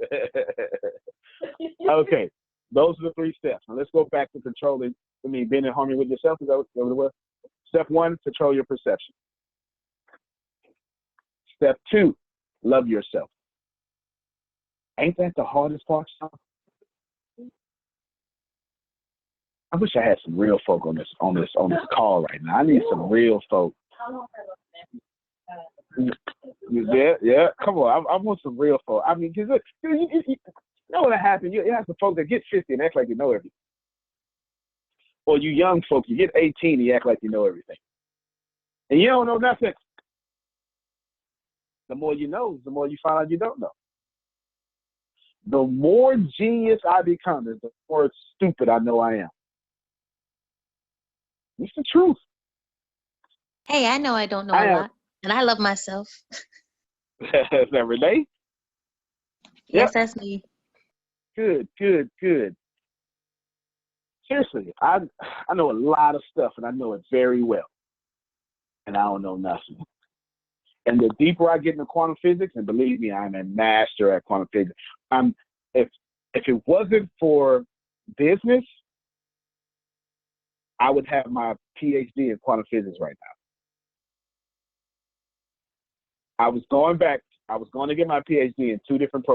Okay. Those are the 3 steps. Now let's go back to being in harmony with yourself. Is that what it was? Step 1, control your perception. Step 2, love yourself. Ain't that the hardest part, son? I wish I had some real folk on this call right now. I need some real folk. Yeah. Come on, I want some real folk. I mean, because you know what happened? You have some folks that get 50 and act like you know everything. Or you young folks, you get 18 and you act like you know everything. And you don't know nothing. The more you know, the more you find out you don't know. The more genius I become, the more stupid I know I am. It's the truth. Hey, I know I don't know a lot, and I love myself. Is that Renee? Yes, that's me. Good. Seriously, I know a lot of stuff, and I know it very well. And I don't know nothing. And the deeper I get into quantum physics, and believe me, I'm a master at quantum physics. If it wasn't for business, I would have my PhD in quantum physics right now. I was going to get my PhD in 2 different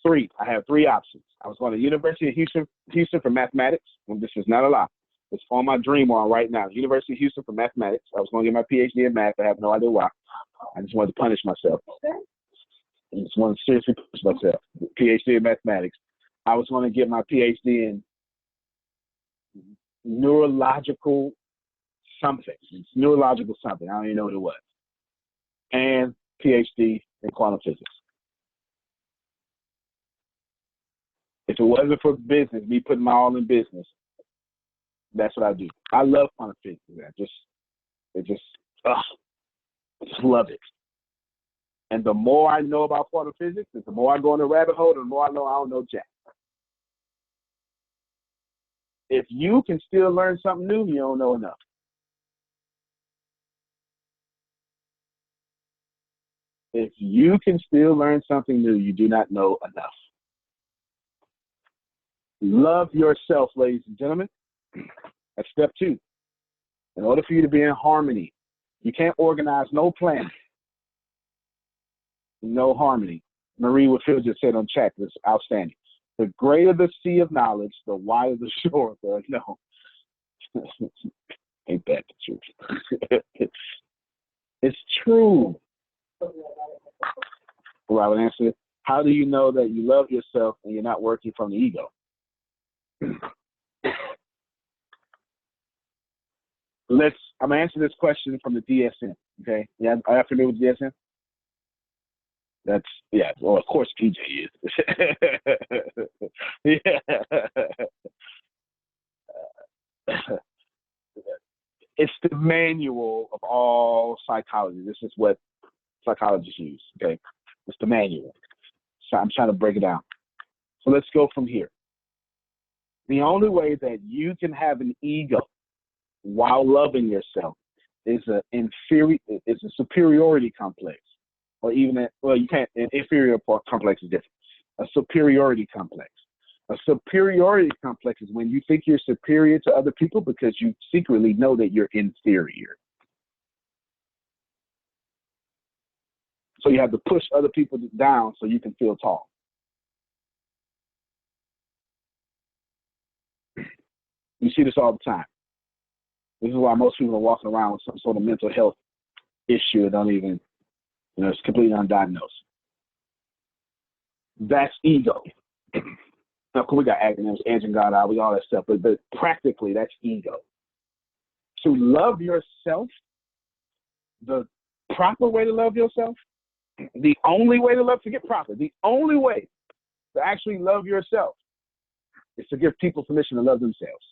3. I have 3 options. I was going to University of Houston for mathematics, and this is not a lie. It's on my dream on right now. University of Houston for mathematics. I was going to get my PhD in math. I have no idea why. I just wanted to punish myself. I just wanted to seriously punish myself. PhD in mathematics. I was going to get my PhD in neurological something. It's neurological something. I don't even know what it was. And PhD in quantum physics. If it wasn't for business, me putting my all in business, that's what I do. I love quantum physics. I just love it. And the more I know about quantum physics, the more I go in the rabbit hole, the more I know I don't know jack. If you can still learn something new, you don't know enough. If you can still learn something new, you do not know enough. Love yourself, ladies and gentlemen. That's step 2. In order for you to be in harmony, you can't organize no plan, no harmony. Marie Whitfield just said on chat, that's outstanding. The greater the sea of knowledge, the wider the shore of the unknown. Ain't that the truth? It's true. Well, I would answer, how do you know that you love yourself and you're not working from the ego? I'm gonna answer this question from the DSM. Okay, yeah, are you familiar with DSM? Well, of course PJ is. Yeah. It's the manual of all psychology. This is what psychologists use. Okay, it's the manual. So I'm trying to break it down. So let's go from here. The only way that you can have an ego while loving yourself is a superiority complex, or even you can't. An inferior complex is different. A superiority complex. A superiority complex is when you think you're superior to other people because you secretly know that you're inferior. So you have to push other people down so you can feel tall. You see this all the time. This is why most people are walking around with some sort of mental health issue and don't even, it's completely undiagnosed. That's ego. Now, we got acronyms, edge and God, we all that stuff, but practically that's ego. To love yourself, the proper way to love yourself, the only way to love, forget proper, the only way to actually love yourself is to give people permission to love themselves.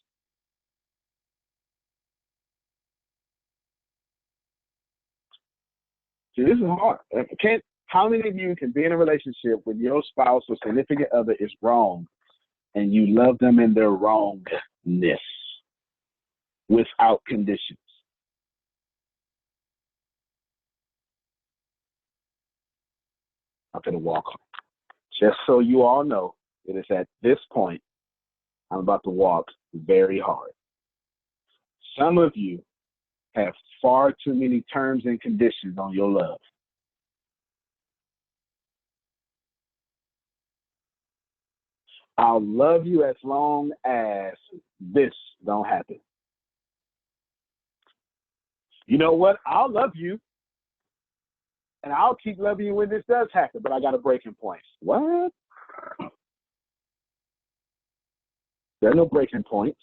See, this is hard. How many of you can be in a relationship with your spouse or significant other is wrong, and you love them in their wrongness without conditions? I'm going to walk on. Just so you all know, it is at this point I'm about to walk very hard. Some of you have far too many terms and conditions on your love. I'll love you as long as this don't happen. You know what? I'll love you, and I'll keep loving you when this does happen, but I got a breaking point. What? There are no breaking points.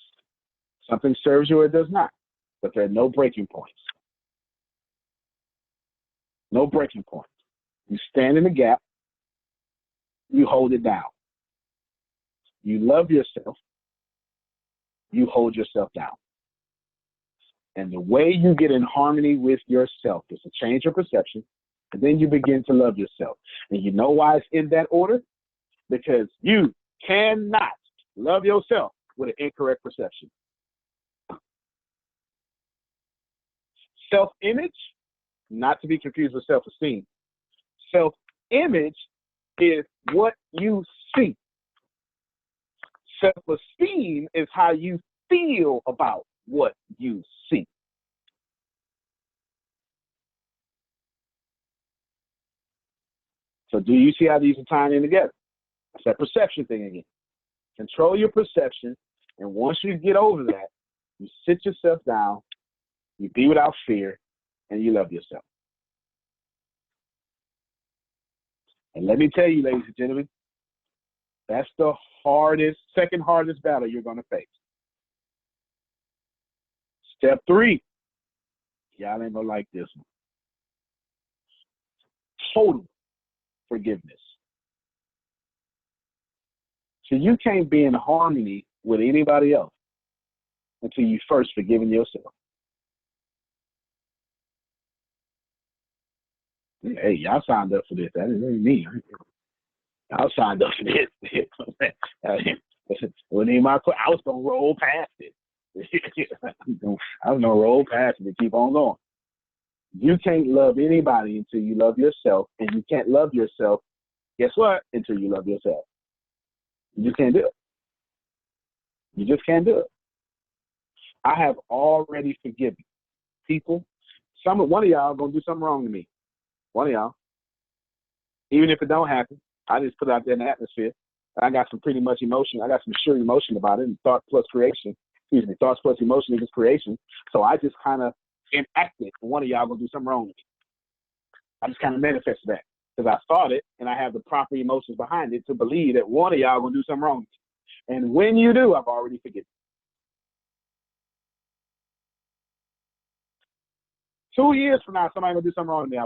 Something serves you or it does not, but there are no breaking points. No breaking points. You stand in the gap. You hold it down. You love yourself. You hold yourself down. And the way you get in harmony with yourself is to change your perception, and then you begin to love yourself. And you know why it's in that order? Because you cannot love yourself with an incorrect perception. Self-image, not to be confused with self-esteem. Self-image is what you see. Self-esteem is how you feel about what you see. So do you see how these are tying in together? It's that perception thing again. Control your perception, and once you get over that, you sit yourself down, you be without fear, and you love yourself. And let me tell you, ladies and gentlemen, that's the second hardest battle you're going to face. Step 3, y'all ain't going to like this one. Total forgiveness. So you can't be in harmony with anybody else until you first forgiven yourself. Hey, y'all signed up for this. That isn't me. Y'all signed up for this. Wasn't even my question. I was going to roll past it. I was going to roll past it and keep on going. You can't love anybody until you love yourself, and you can't love yourself, guess what, until you love yourself. You just can't do it. You just can't do it. I have already forgiven people. One of y'all going to do something wrong to me. One of y'all. Even if it don't happen, I just put it out there in the atmosphere. I got some pretty much emotion. I got some sure emotion about it, and thought plus creation. thoughts plus emotion equals creation. So I just kind of enacted one of y'all gonna do something wrong with me. I just kind of manifested that because I thought it and I have the proper emotions behind it to believe that one of y'all gonna do something wrong with me. And when you do, I've already forgiven. 2 years from now, somebody gonna do something wrong with me.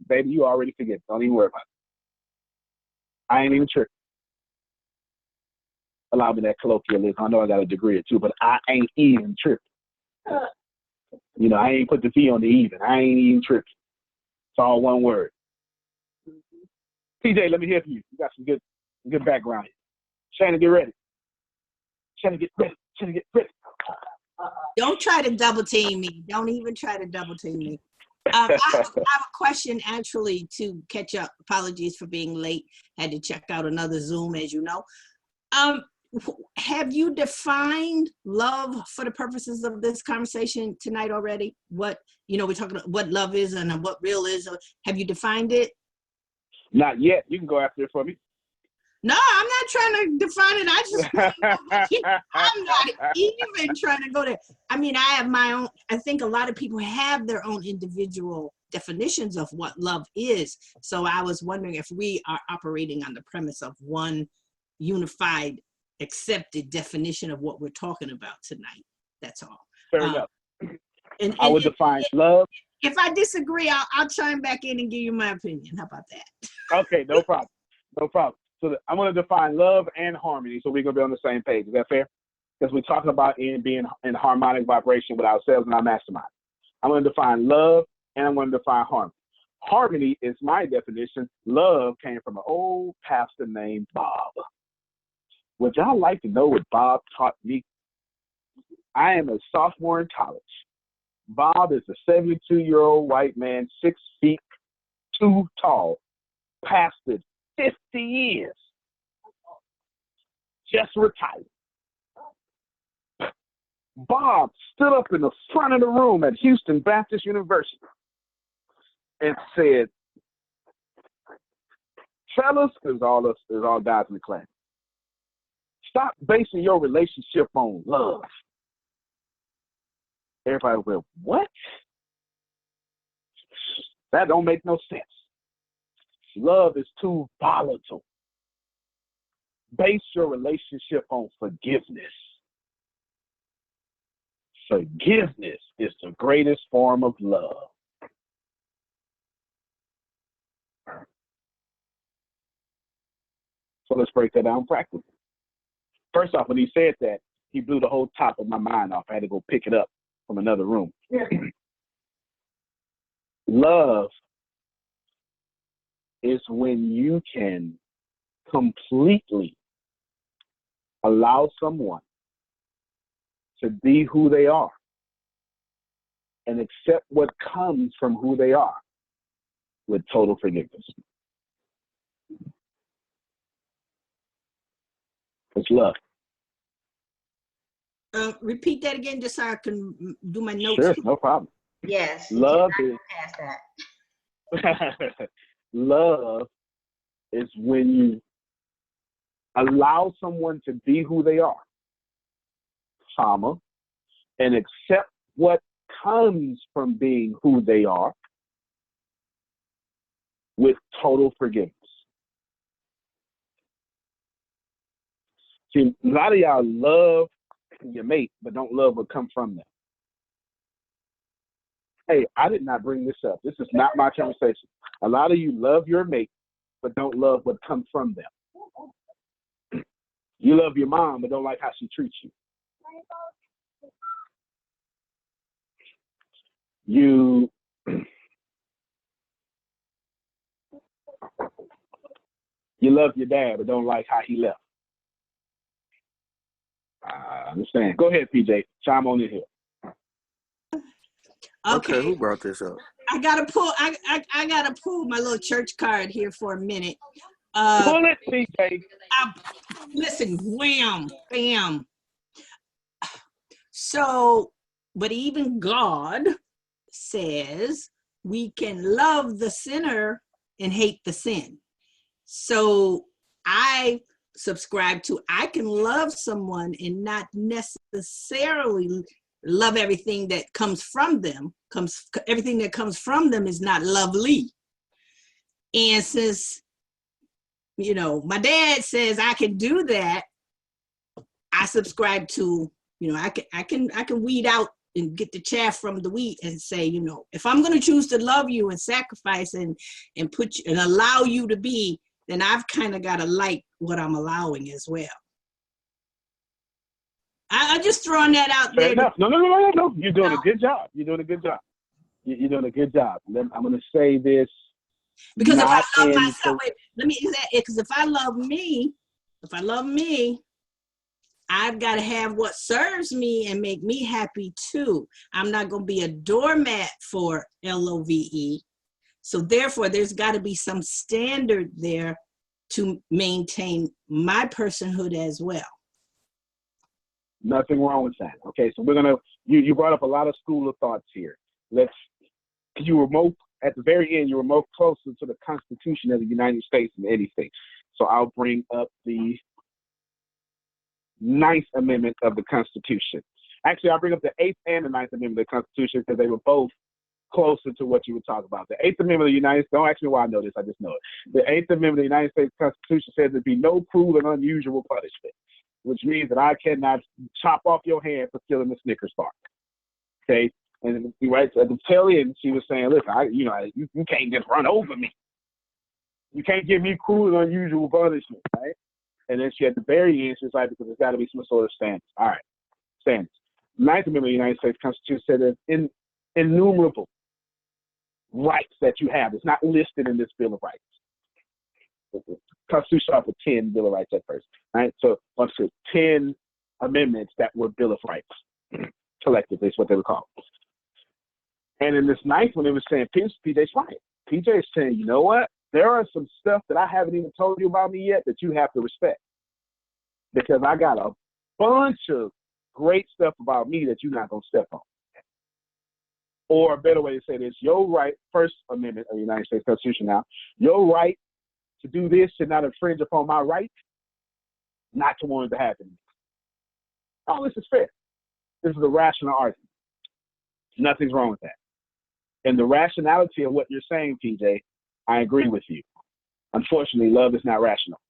Baby, you already forget. Don't even worry about it. I ain't even tripping. Allow me that colloquialism. I know I got a degree or two, but I ain't even tripping. You know, I ain't put the V on the even. I ain't even tripping. It's all one word. PJ, let me hear from you. You got some good background here. Shannon, get ready. Shannon, get ready. Shannon, get ready. Don't try to double team me. Don't even try to double team me. I have a question actually to catch up. Apologies for being late. Had to check out another Zoom, as you know. Have you defined love for the purposes of this conversation tonight already? What, we're talking about what love is and what real is. Have you defined it? Not yet. You can go after it for me. No, I'm not trying to define it. I just, I'm not even trying to go there. I mean, I have my own, I think a lot of people have their own individual definitions of what love is. So I was wondering if we are operating on the premise of one unified, accepted definition of what we're talking about tonight. That's all. Fair enough. And I would define love. If I disagree, I'll chime back in and give you my opinion. How about that? Okay, no problem. No problem. So I'm going to define love and harmony, so we're going to be on the same page. Is that fair? Because we're talking about being in harmonic vibration with ourselves and our mastermind. I'm going to define love and I'm going to define harmony. Harmony is my definition. Love came from an old pastor named Bob. Would y'all like to know what Bob taught me? I am a sophomore in college. Bob is a 72-year-old white man, 6'2" tall, pastored 50 years, just retired. Bob stood up in the front of the room at Houston Baptist University and said, fellas, there's all guys in the class, stop basing your relationship on love. Everybody went, what? That don't make no sense. Love is too volatile. Base your relationship on forgiveness. Forgiveness is the greatest form of love. So let's break that down practically. First off, when he said that, he blew the whole top of my mind off. I had to go pick it up from another room. Love is when you can completely allow someone to be who they are and accept what comes from who they are with total forgiveness. It's love. Repeat that again, just so I can do my notes. Sure, no problem. Yes. Love is past that. Love is when you allow someone to be who they are, comma, and accept what comes from being who they are with total forgiveness. See, a lot of y'all love your mate, but don't love what comes from them. Hey, I did not bring this up. This is not my conversation. A lot of you love your mate, but don't love what comes from them. You love your mom, but don't like how she treats you. You love your dad, but don't like how he left. I understand. Go ahead, PJ. Chime on in here. Okay, who brought this up? I gotta pull my little church card here for a minute. Pull it, PJ. Listen, wham, bam. So, but even God says we can love the sinner and hate the sin. So I subscribe to. I can love someone and not necessarily love everything that comes from them. Everything that comes from them is not lovely. And since, you know, my dad says I can do that, I subscribe to, you know, I can weed out and get the chaff from the wheat and say, you know, if I'm going to choose to love you and sacrifice and put you and allow you to be, then I've kind of got to like what I'm allowing as well. I'm just throwing that out Fair there. enough. No. You're doing a good job. You're doing a good job. You're doing a good job. I'm going to say this. Because if I love myself, let me do that. Because if I love me, I've got to have what serves me and make me happy too. I'm not going to be a doormat for LOVE. So therefore, there's got to be some standard there to maintain my personhood as well. Nothing wrong with that. Okay, so we're gonna. You brought up a lot of school of thoughts here. You were more at the very end. You were more closer to the Constitution of the United States than anything. So I'll bring up the 9th Amendment of the Constitution. Actually, I'll bring up the 8th and the 9th Amendment of the Constitution because they were both closer to what you were talking about. The 8th Amendment of the United States, don't ask me why I know this, I just know it. The 8th Amendment of the United States Constitution says there'd be no cruel and unusual punishment, which means that I cannot chop off your hand for stealing the Snickers bar. Okay? And right at the tail end, she was saying, look, you can't just run over me. You can't give me cruel and unusual punishment, right? And then she at the very end, she was like, because there's got to be some sort of standards. All right, standards. 9th Amendment of the United States Constitution said there's innumerable rights that you have. It's not listed in this Bill of Rights. The Constitution started with 10 Bill of Rights at first, right? So up to 10 amendments that were Bill of Rights, collectively is what they were called. And in this 9th one, it was saying, PJ's right. PJ is saying, you know what? There are some stuff that I haven't even told you about me yet that you have to respect. Because I got a bunch of great stuff about me that you're not going to step on. Or a better way to say this, your right, First Amendment of the United States Constitution now, your right to do this should not infringe upon my right not to want it to happen. Oh, this is fair. This is a rational argument. Nothing's wrong with that. And the rationality of what you're saying, PJ, I agree with you. Unfortunately, love is not rational.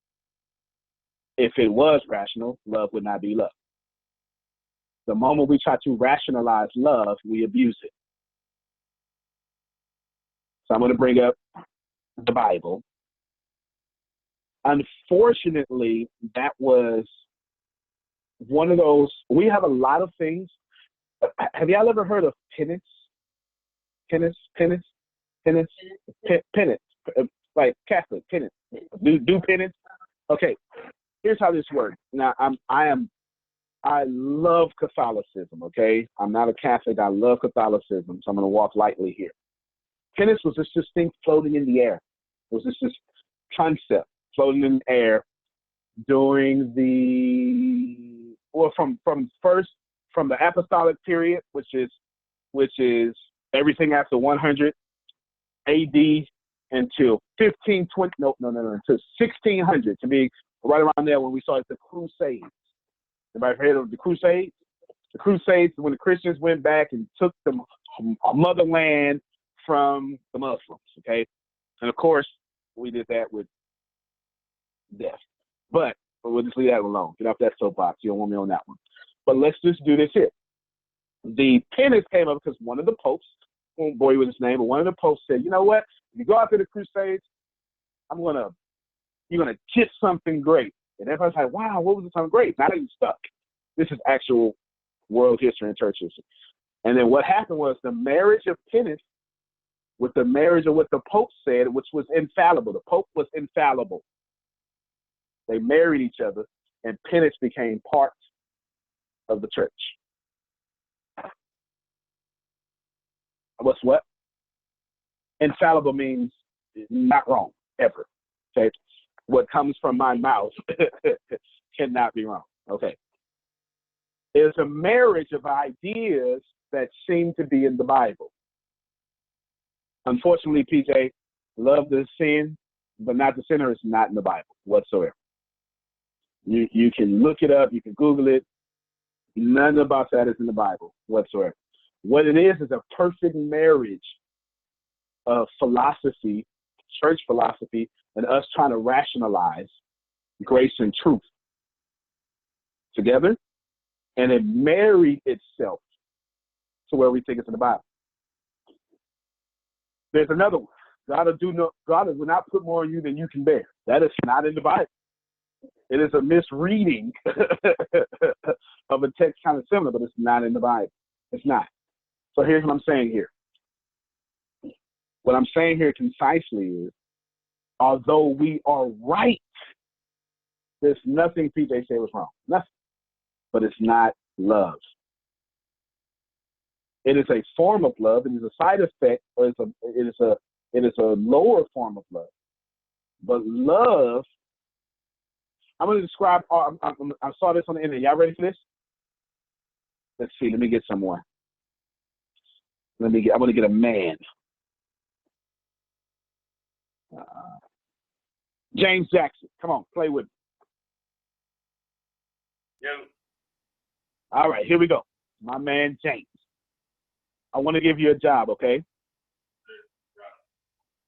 If it was rational, love would not be love. The moment we try to rationalize love, we abuse it. So I'm going to bring up the Bible. Unfortunately, that was one of those, we have a lot of things. Have y'all ever heard of penance? Penance, like Catholic penance. Do penance. Okay, here's how this works. Now, I love Catholicism. Okay, I'm not a Catholic. I love Catholicism, so I'm going to walk lightly here. Penance was this thing floating in the air. It was this concept floating in the air during from the apostolic period, which is everything after 100 AD until 1600 to be right around there when we started the Crusades. Everybody heard of the Crusades? The Crusades when the Christians went back and took the motherland from the Muslims, okay? And of course, we did that with death. But we'll just leave that alone. Get off that soapbox. You don't want me on that one. But let's just do this here. The penance came up because one of the popes, I won't bore you with his name, but one of the popes said, you know what? If you go out to the Crusades, you're gonna get something great. And everybody's like, wow, what was something great? Not even stuck. This is actual world history and church history. And then what happened was the marriage of penance with the marriage of what the Pope said, which was infallible. The Pope was infallible. They married each other, and penance became part of the church. What's what? Infallible means not wrong, ever. Okay? What comes from my mouth cannot be wrong. Okay. It's a marriage of ideas that seem to be in the Bible. Unfortunately, PJ, love the sin, but not the sinner is not in the Bible whatsoever. You can look it up. You can Google it. None about that is in the Bible whatsoever. What it is a perfect marriage of philosophy, church philosophy, and us trying to rationalize grace and truth together, and it married itself to where we think it's in the Bible. There's another one. God will not put more on you than you can bear. That is not in the Bible. It is a misreading of a text kind of similar, but it's not in the Bible. It's not. So here's what I'm saying here. What I'm saying here concisely is, although we are right, there's nothing PJ said was wrong. Nothing. But it's not love. It is a form of love. It is a side effect, or it is a lower form of love. But love, I'm going to describe. I saw this on the internet. Y'all ready for this? Let's see. Let me get someone. I'm going to get a man. James Jackson. Come on, play with me. Yo. All right, here we go. My man James. I want to give you a job, okay?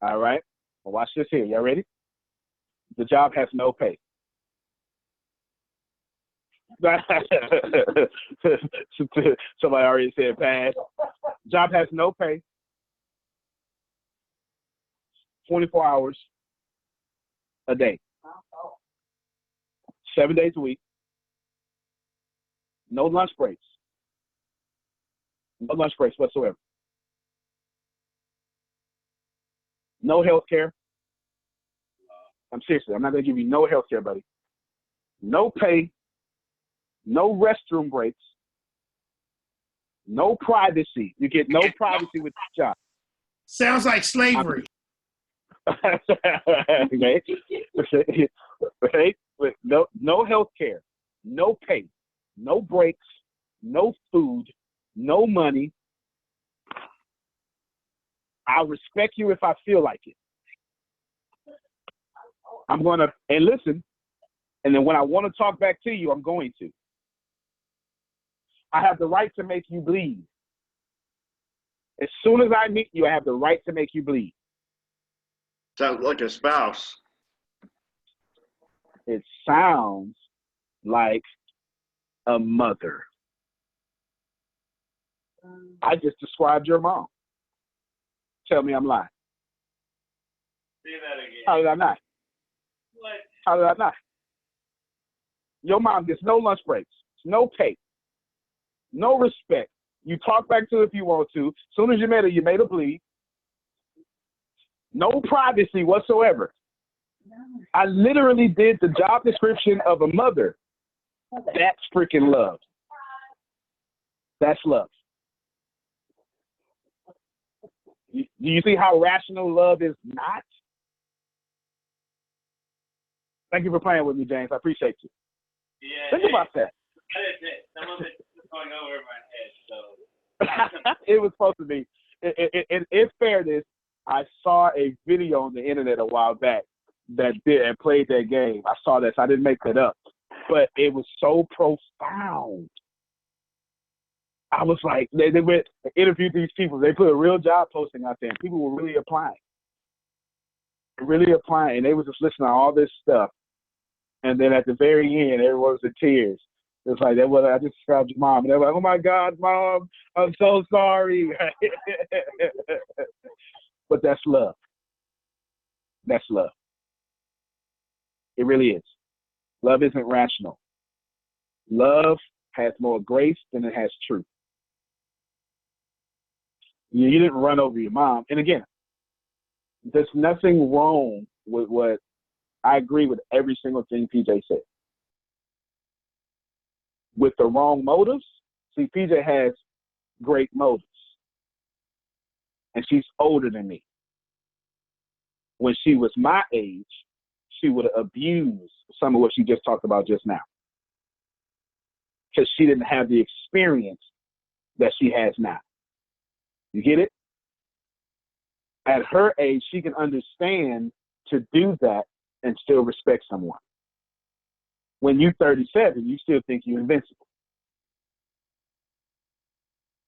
All right. Well, watch this here. Y'all ready? The job has no pay. Somebody already said pass. Job has no pay. 24 hours a day. 7 days a week. No lunch breaks. No lunch breaks whatsoever. No health care. I'm seriously, I'm not going to give you no health care, buddy. No pay. No restroom breaks. No privacy. You get no privacy with the job. Sounds like slavery. Okay. Right? But no health care. No pay. No breaks. No food. No money. I'll respect you if I feel like it. I'm going to, and listen, and then when I want to talk back to you, I'm going to. I have the right to make you bleed. As soon as I meet you, I have the right to make you bleed. Sounds like a spouse. It sounds like a mother. I just described your mom. Tell me I'm lying. Say that again. How did I not? What? How did I not? Your mom gets no lunch breaks, no pay, no respect. You talk back to her if you want to. As soon as you met her, you made her bleed. No privacy whatsoever. I literally did the job description of a mother. That's freaking love. That's love. Do you see how rational love is not? Thank you for playing with me, James. I appreciate you. Yeah. Think about that. Some of it's going over my head, so. It was supposed to be. In fairness, I saw a video on the internet a while back that played that game. I saw that, so I didn't make that up. But it was so profound. I was like, they went interviewed these people. They put a real job posting out there, and people were really applying. And they was just listening to all this stuff. And then at the very end, everyone was in tears. It was like, I just described your mom. And they're like, oh my God, Mom, I'm so sorry. But that's love. That's love. It really is. Love isn't rational. Love has more grace than it has truth. You didn't run over your mom. And again, there's nothing wrong with what I agree with every single thing PJ said. With the wrong motives, see, PJ has great motives. And she's older than me. When she was my age, she would have abused some of what she just talked about just now. Because she didn't have the experience that she has now. You get it? At her age, she can understand to do that and still respect someone. when you're 37, you still think you're invincible.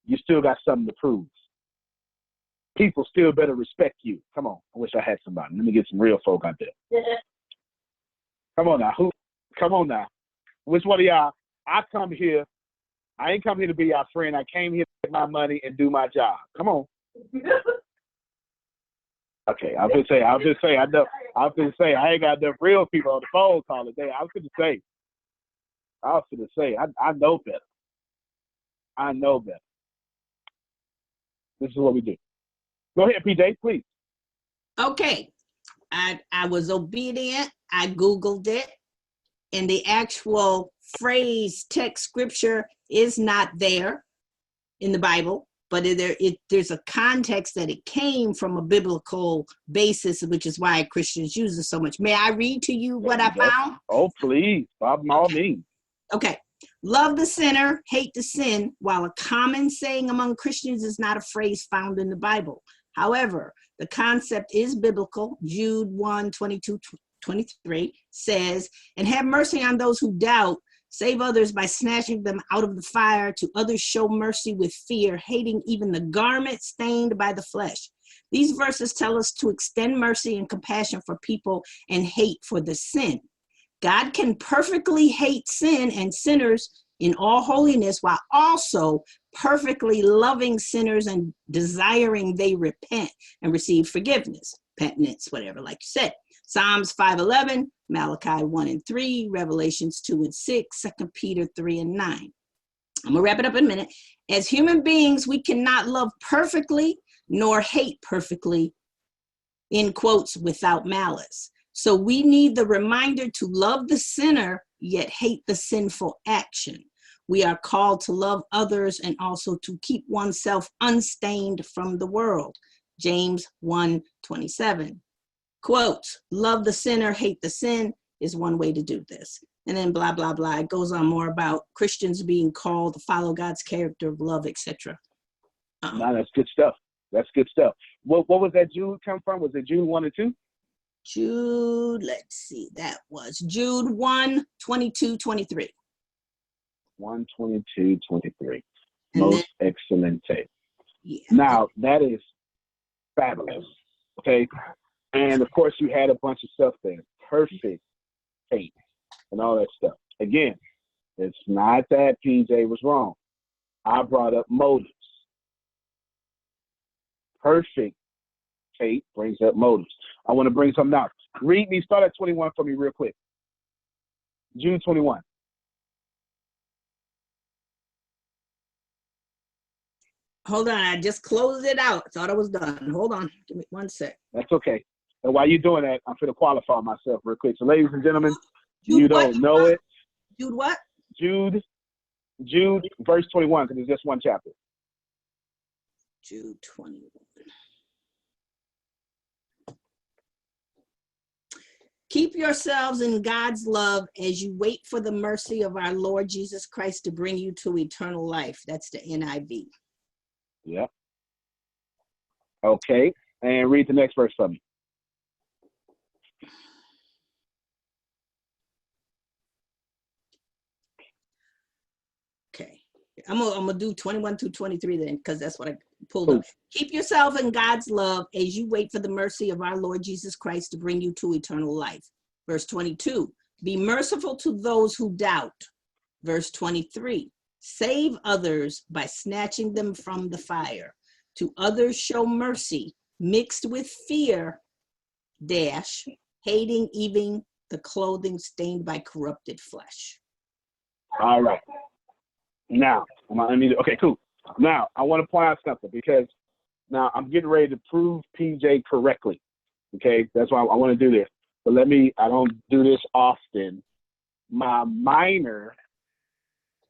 You still got something to prove. People still better respect you. Come on. I wish I had somebody. Let me get some real folk out there. Come on now. Come on now. Which one of y'all? I come here. I ain't come here to be your friend. I came here to get my money and do my job. Come on. Okay, I was just say, I ain't got enough real people on the phone call today. I was gonna say, I know better. I know better. This is what we do. Go ahead, PJ, please. Okay. I was obedient. I Googled it. And the actual phrase, text, scripture is not there in the Bible, but there's a context that it came from a biblical basis, which is why Christians use it so much. May I read to you what I found? Oh, please, by all means. Okay. Love the sinner, hate the sin, while a common saying among Christians is not a phrase found in the Bible. However, the concept is biblical. Jude 1:22-23 says, and have mercy on those who doubt, save others by snatching them out of the fire, to others show mercy with fear, hating even the garment stained by the flesh. These verses tell us to extend mercy and compassion for people and hate for the sin. God can perfectly hate sin and sinners in all holiness, while also perfectly loving sinners and desiring they repent and receive forgiveness, penitence, whatever, like you said. Psalms 5:11, Malachi 1:3, Revelations 2:6, 2 Peter 3:9. I'm gonna wrap it up in a minute. As human beings, we cannot love perfectly nor hate perfectly, in quotes, without malice. So we need the reminder to love the sinner, yet hate the sinful action. We are called to love others and also to keep oneself unstained from the world. James 1:27. Quotes, love the sinner, hate the sin is one way to do this. And then blah, blah, blah. It goes on more about Christians being called to follow God's character of love, etc. No, that's good stuff. That's good stuff. What was that Jude come from? Was it Jude 1 and 2? Jude, let's see, that was Jude 1:22-23. 1:22-23. And Most excellent tape. Yeah. Now, that is fabulous. Okay. And of course, you had a bunch of stuff there. Perfect tape and all that stuff. Again, it's not that PJ was wrong. I brought up motives. Perfect tape brings up motives. I want to bring something out. Read me, start at 21 for me real quick. June 21. Hold on, I just closed it out. I thought I was done. Hold on, give me 1 sec. That's okay. And while you're doing that, I'm going to qualify myself real quick. So, ladies and gentlemen, Jude you don't know it. Jude what? Jude, verse 21, because it's just one chapter. Jude 21. Keep yourselves in God's love as you wait for the mercy of our Lord Jesus Christ to bring you to eternal life. That's the NIV. Yep. Okay. And read the next verse for me. Okay. I'm gonna do 21-23 then, because that's what I pulled up. Keep yourself in God's love as you wait for the mercy of our Lord Jesus Christ to bring you to eternal life. Verse 22, be merciful to those who doubt. Verse 23, save others by snatching them from the fire. To others show mercy mixed with fear, hating even the clothing stained by corrupted flesh. All right. Now, okay, cool. Now, I want to point out something, because now I'm getting ready to prove PJ correctly. Okay, that's why I want to do this. But I don't do this often. My minor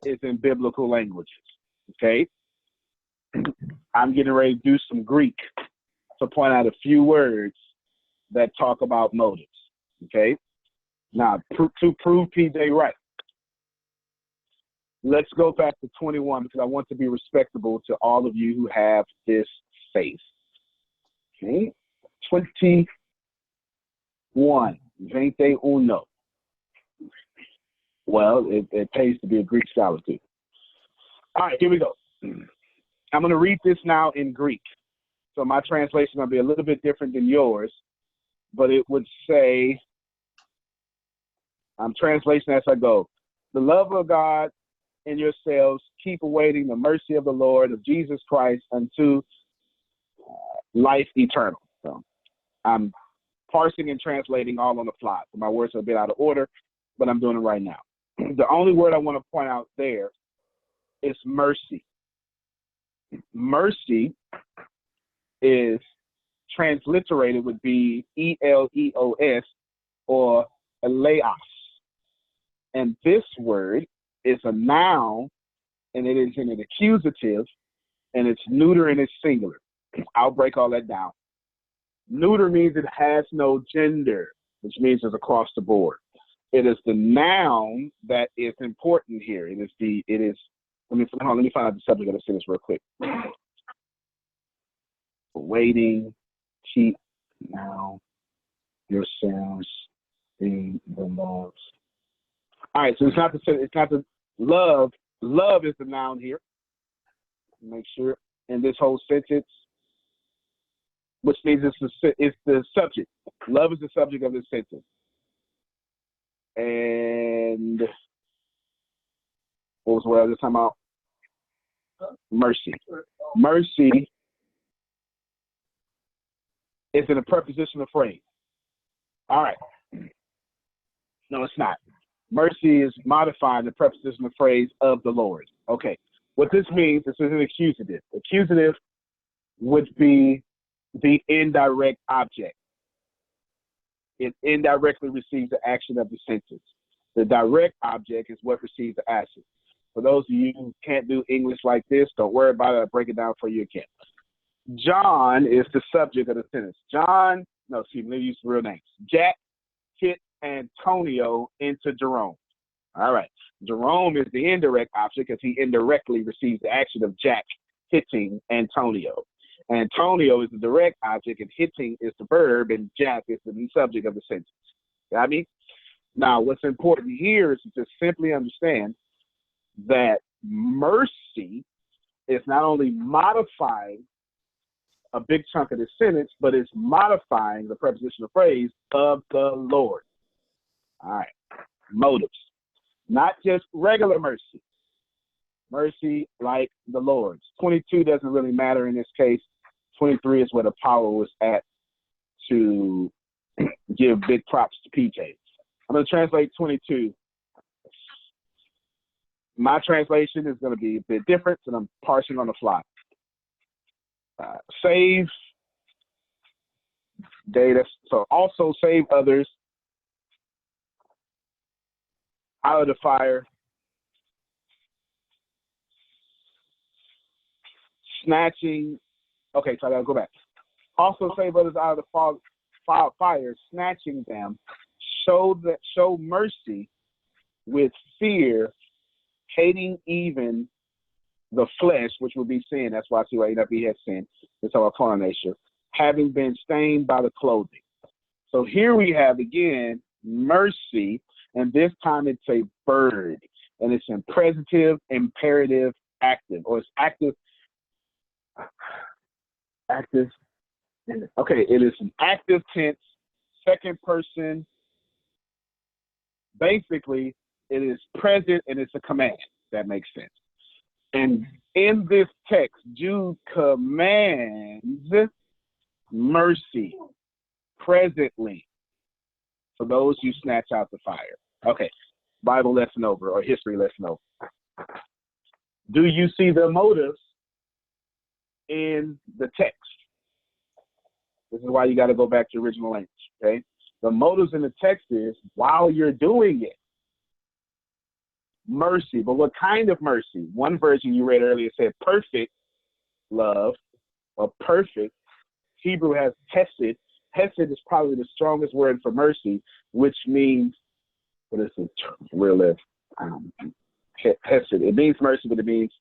is in biblical languages. Okay, I'm getting ready to do some Greek to point out a few words that talk about motives. Okay, now to prove PJ right, let's go back to 21, because I want to be respectable to all of you who have this faith. Okay, 21, 21. Well, it pays to be a Greek scholar too. All right, here we go. I'm going to read this now in Greek. So my translation will be a little bit different than yours, but it would say, I'm translating as I go. The love of God in yourselves, keep awaiting the mercy of the Lord of Jesus Christ unto life eternal. So I'm parsing and translating all on the fly. So my words are a bit out of order, but I'm doing it right now. The only word I want to point out there is mercy. Mercy is transliterated would be E-L-E-O-S or eleos. And this word is a noun, and it is in an accusative, and it's neuter and it's singular. I'll break all that down. Neuter means it has no gender, which means it's across the board. It is the noun that is important here. Let me find out the subject of the sentence real quick. Waiting, keep now yourselves in the love. All right, so it's not the love. Love is the noun here. Make sure in this whole sentence, which means it's the subject. Love is the subject of this sentence. And what was what I was talking about? Mercy. Mercy is in a prepositional phrase. All right. No, it's not. Mercy is modifying the prepositional phrase of the Lord. Okay. What this means, this is an accusative. Accusative would be the indirect object. It indirectly receives the action of the sentence. The direct object is what receives the action. For those of you who can't do English like this, don't worry about it. I'll break it down for you again. John is the subject of the sentence. Let me use the real names. Jack hit Antonio into Jerome. All right. Jerome is the indirect object because he indirectly receives the action of Jack hitting Antonio. Antonio is the direct object, and hitting is the verb, and Jack is the subject of the sentence. Got me? Now, what's important here is to just simply understand that mercy is not only modifying a big chunk of the sentence, but it's modifying the prepositional phrase of the Lord. All right. Motives. Not just regular mercy. Mercy like the Lord's. 22 doesn't really matter in this case. 23 is where the power was at to give big props to PJ. I'm going to translate 22. My translation is going to be a bit different, and I'm parsing on the fly. Save data. So also save others out of the fire. Snatching. Okay, so I gotta go back. Also save others out of the fire, snatching them. Show mercy with fear, hating even the flesh, which would be sin. That's why I see why he has sin. It's our carnal nature. Having been stained by the clothing. So here we have again mercy, and this time it's a verb, and it's imperative, imperative, active, or it's active. Active. Okay, it is an active tense, second person. Basically, it is present and it's a command. That makes sense. And in this text, Jude commands mercy presently for those you snatch out the fire. Okay, Bible lesson over, or history lesson over. Do you see the motives in the text? This is why you got to go back to original language, okay? The motives in the text is, while you're doing it, mercy. But what kind of mercy? One version you read earlier said perfect love, or perfect. Hebrew has hesed. Hesed is probably the strongest word for mercy, which means, what is it? Real live. Hesed. It means mercy, but it means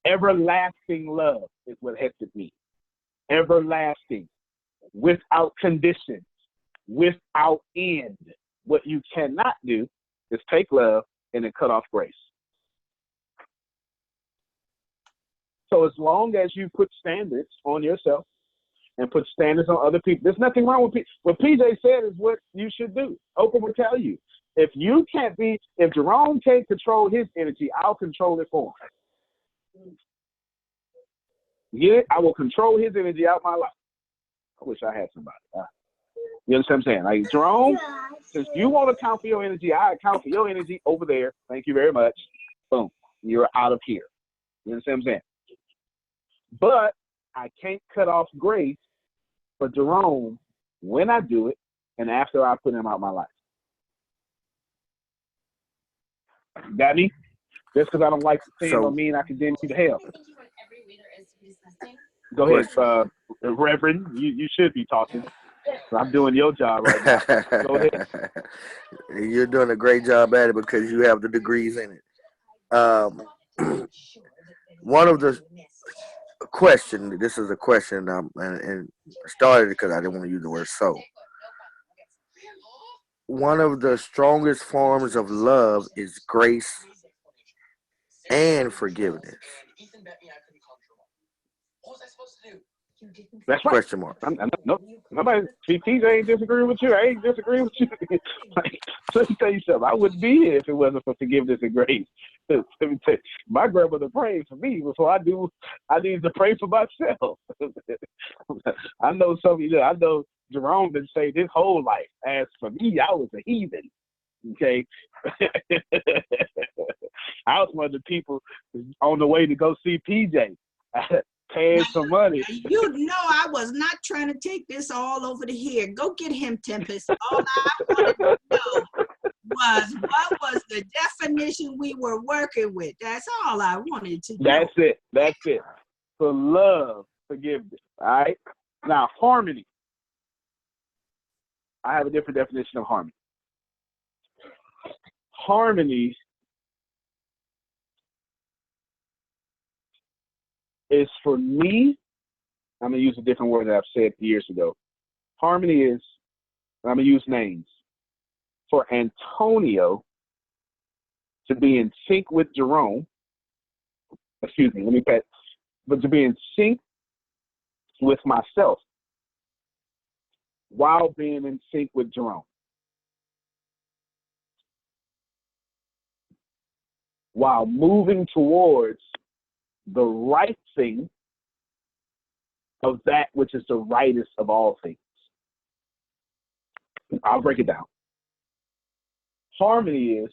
everlasting love is what hesed means. Everlasting. Without conditions, without end. What you cannot do is take love and then cut off grace. So as long as you put standards on yourself and put standards on other people, there's nothing wrong with what PJ said is what you should do. Oprah will tell you. If Jerome can't control his energy, I'll control it for him. Yeah, I will control his energy out of my life. I wish I had somebody. You understand what I'm saying? Like, Jerome, since you want to account for your energy, I account for your energy over there. Thank you very much. Boom. You're out of here. You understand what I'm saying? But I can't cut off grace for Jerome when I do it and after I put him out of my life. Got me? Just because I don't like the thing don't mean I condemn you to hell. Go ahead, Reverend. You should be talking. I'm doing your job right now. Go ahead. You're doing a great job at it because you have the degrees in it. One of the question, this is a question, and started because I didn't want to use the word so. One of the strongest forms of love is grace and forgiveness. That's right. Question mark. Nobody, TJ ain't disagreeing with you. I ain't disagreeing with you. Let me tell you something. I wouldn't be here if it wasn't for forgiveness and grace. Let me tell you, my grandmother prayed for me before I need to pray for myself. I know I know Jerome been saved his whole life. As for me, I was a heathen. Okay. I was one of the people on the way to go see PJ. Paying some money. You know I was not trying to take this all over the head. Go get him, Tempest. All I wanted to know was what was the definition we were working with. That's all I wanted to know. That's it. For love, forgiveness. All right? Now, harmony. I have a different definition of harmony. Harmony is, for me, I'm going to use a different word that I've said years ago. Harmony is, I'm going to use names. For Antonio to be in sync with Jerome, but to be in sync with myself while being in sync with Jerome. While moving towards the right thing of that which is the rightest of all things. I'll break it down. Harmony is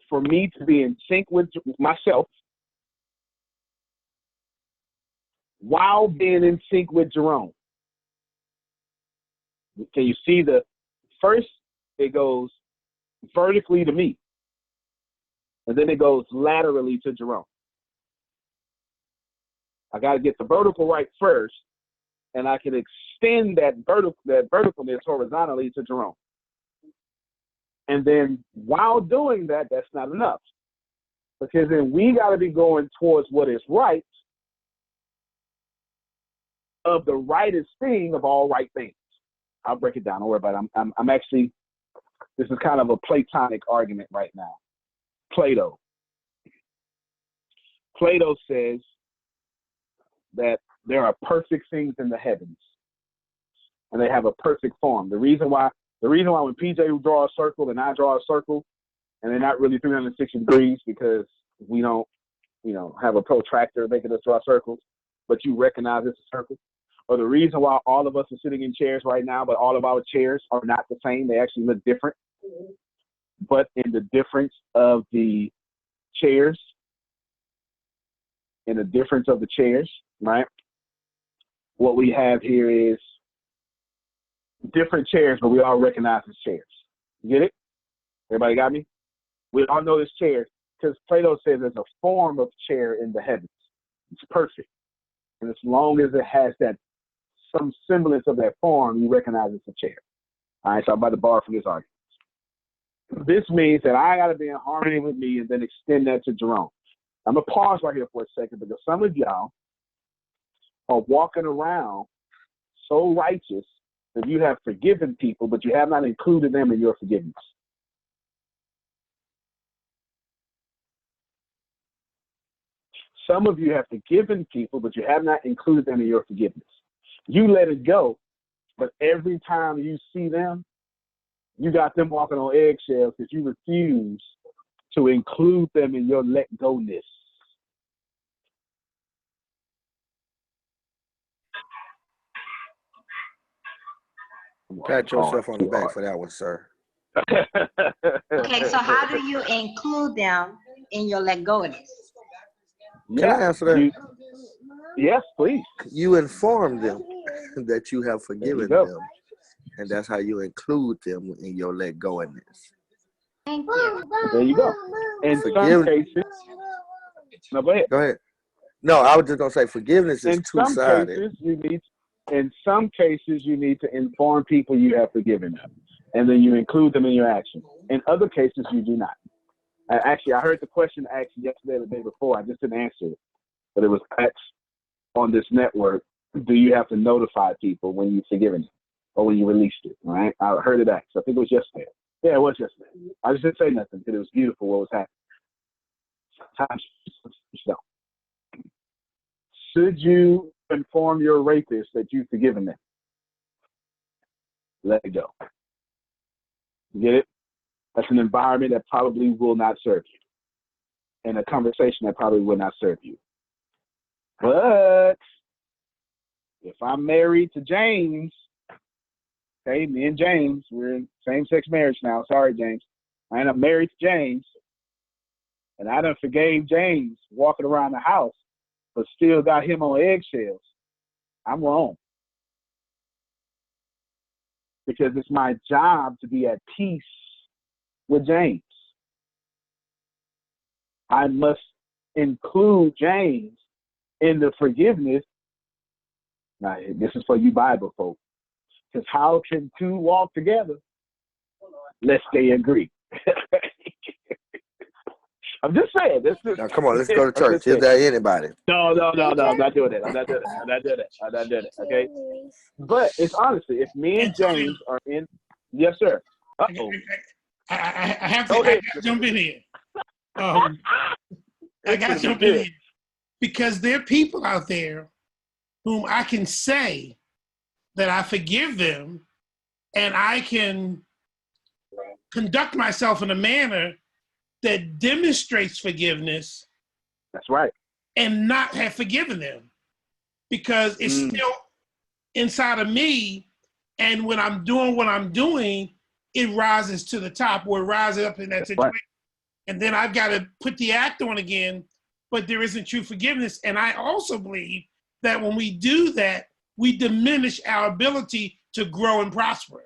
for me to be in sync with myself while being in sync with Jerome. Can you see first it goes vertically to me, and then it goes laterally to Jerome. I got to get the vertical right first, and I can extend that verticalness horizontally to Jerome. And then while doing that, that's not enough. Because then we got to be going towards what is right of the rightest thing of all right things. I'll break it down. Don't worry about it. I'm actually, this is kind of a Platonic argument right now. Plato says that there are perfect things in the heavens, and they have a perfect form. The reason why when PJ draw a circle and I draw a circle, and they're not really 360 degrees because we don't, have a protractor making us draw circles, but you recognize it's a circle. Or the reason why all of us are sitting in chairs right now, but all of our chairs are not the same. They actually look different. But in the difference of the chairs, right? What we have here is different chairs, but we all recognize as chairs. You get it? Everybody got me? We all know it's chairs because Plato says there's a form of chair in the heavens. It's perfect. And as long as it has some semblance of that form, you recognize it's a chair. All right, so I'm about to borrow from this argument. This means that I got to be in harmony with me and then extend that to Jerome. I'm going to pause right here for a second because some of y'all are walking around so righteous that you have forgiven people, but you have not included them in your forgiveness. some of you have forgiven people, but you have not included them in your forgiveness. You let it go, but every time you see them, you got them walking on eggshells because you refuse to include them in your let go-ness. Pat yourself on the back for that one, sir. Okay, so how do you include them in your let go-ness? Can I answer that? Yes, please. You inform them that you have forgiven them, and that's how you include them in your let go-ness. Thank you. There you go. In some cases, no, go ahead. Go ahead. No, I was just gonna say forgiveness is two-sided. In some cases, you need to inform people you have forgiven them, and then you include them in your action. In other cases, you do not. Actually, I heard the question asked yesterday or the day before. I just didn't answer it, but it was asked on this network: do you have to notify people when you've forgiven them or when you released it? All right, I heard it asked. I think it was yesterday. Yeah, it was yesterday. I just didn't say nothing because it was beautiful what was happening. Sometimes you don't. Should you inform your rapist that you've forgiven them? Let it go. Get it? That's an environment that probably will not serve you, and a conversation that probably will not serve you. But if I'm married to James, okay, me and James, we're in same-sex marriage now. Sorry, James. I end up married to James, and I done forgave James walking around the house, but still got him on eggshells. I'm wrong. Because it's my job to be at peace with James. I must include James in the forgiveness. Now, this is for you Bible folks. Because how can two walk together lest they agree? I'm just saying. Now, come on, let's go to church. Is there anybody? No, I'm not doing it. I'm not doing it. Okay? But it's honestly, if me and James are in, yes, sir. Uh-oh. I have to jump in here. I got to jump in here. Because there are people out there whom I can say that I forgive them, and I can conduct myself in a manner that demonstrates forgiveness. That's right. And not have forgiven them, because it's still inside of me. And when I'm doing what I'm doing, it rises to the top, or it rises up in that situation. Right. And then I've got to put the act on again, but there isn't true forgiveness. And I also believe that when we do that, we diminish our ability to grow and prosper.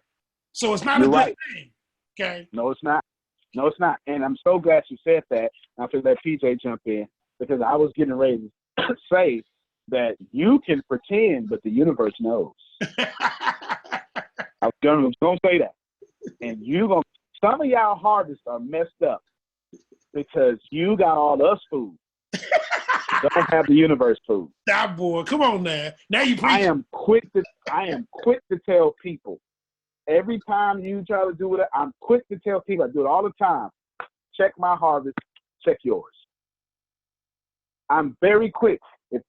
So it's not a good thing. Okay. No, it's not. No, it's not. And I'm so glad you said that. I feel that PJ jump in, because I was getting ready to say that you can pretend, but the universe knows. I was going to say that. And some of y'all harvests are messed up because you got all us food. Don't have the universe food. Nah, boy, come on now. Now you preach. I am quick to tell people. Every time you try to do it, I'm quick to tell people. I do it all the time. Check my harvest, check yours. I'm very quick to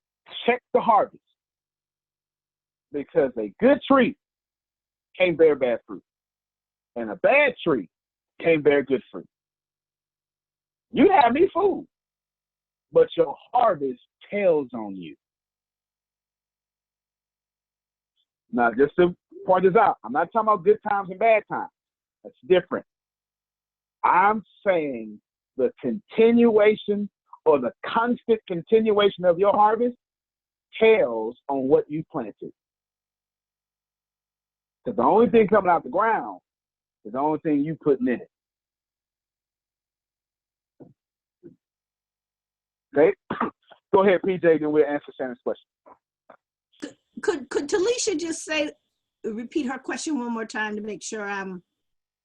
check the harvest, because a good tree can't bear bad fruit, and a bad tree can't bear good fruit. You have me fooled, but your harvest tells on you. Now, just to point this out, I'm not talking about good times and bad times. That's different. I'm saying the continuation or the constant continuation of your harvest tells on what you planted. Because the only thing coming out the ground is the only thing you putting in it. Okay? Go ahead, PJ, then we'll answer Shannon's question. Could Talisha just repeat her question one more time to make sure I'm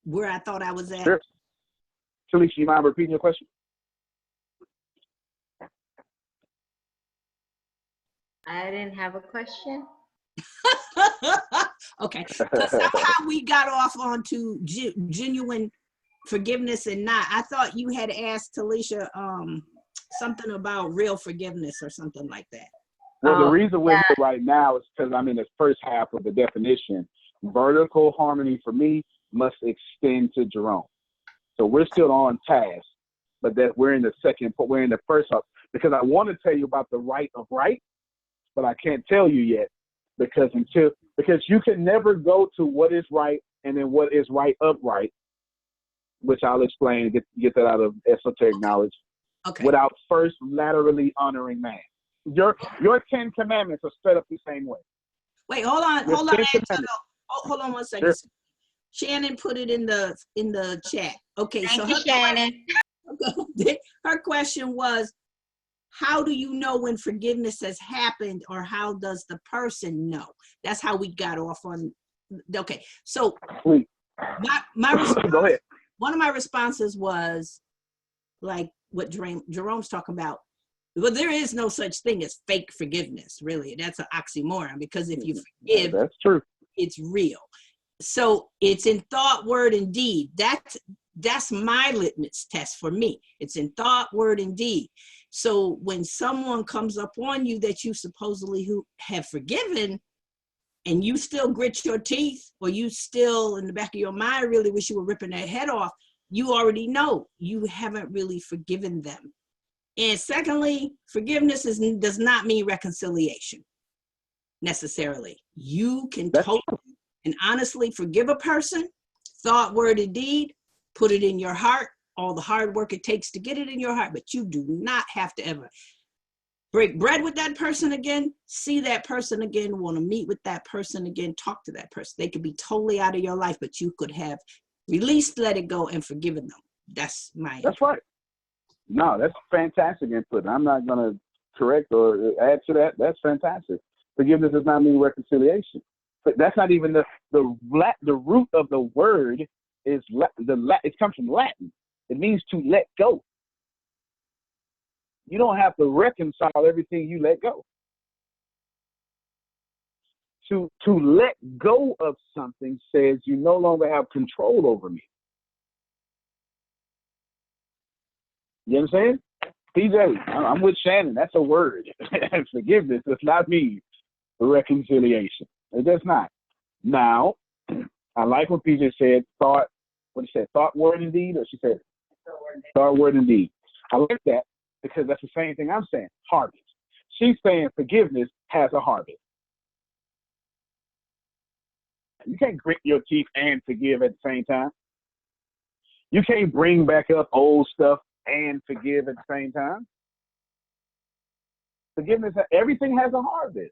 where I thought I was at? Sure. Talisha, you mind repeating your question? I didn't have a question. Okay, because somehow we got off onto genuine forgiveness and not. I thought you had asked Talisha something about real forgiveness or something like that. Well, the reason we're here right now is because I'm in the first half of the definition. Vertical harmony for me must extend to Jerome. So we're still on task, but that we're in the first half, because I want to tell you about the right of right, but I can't tell you yet because you can never go to what is right and then what is right of right, which I'll explain, get that out of esoteric knowledge, without first laterally honoring man. Your 10 commandments are set up the same way. Wait, hold on, Angelo. Hold on one second. Sure. Shannon put it in the chat. Okay, Thank you, Shannon. Her question was, how do you know when forgiveness has happened, or how does the person know? That's how we got off on. Okay, so my response, go ahead. One of my responses was like what Jerome's talking about. Well, there is no such thing as fake forgiveness, really. That's an oxymoron, because if you forgive, that's true. It's real. So it's in thought, word, and deed. That's my litmus test for me. It's in thought, word, and deed. So when someone comes up on you that you supposedly have forgiven, and you still grit your teeth, or you still in the back of your mind really wish you were ripping their head off, you already know you haven't really forgiven them. And secondly, forgiveness does not mean reconciliation necessarily. You can totally and honestly forgive a person, thought, word, and deed, put it in your heart, all the hard work it takes to get it in your heart, but you do not have to ever break bread with that person again, see that person again, want to meet with that person again, talk to that person. They could be totally out of your life, but you could have released, let it go, and forgiven them. That's right. No, that's fantastic input. I'm not going to correct or add to that. That's fantastic. Forgiveness does not mean reconciliation. But that's not even the root of the word is it comes from Latin. It means to let go. You don't have to reconcile everything you let go. To let go of something says you no longer have control over me. You understand? PJ, I'm with Shannon. That's a word. Forgiveness does not mean reconciliation. It does not. Now, I like what PJ said, thought, word, and deed, or she said thought, word, and deed. I like that because that's the same thing I'm saying, harvest. She's saying forgiveness has a harvest. You can't grit your teeth and forgive at the same time. You can't bring back up old stuff and forgive at the same time. Forgiveness, everything has a harvest.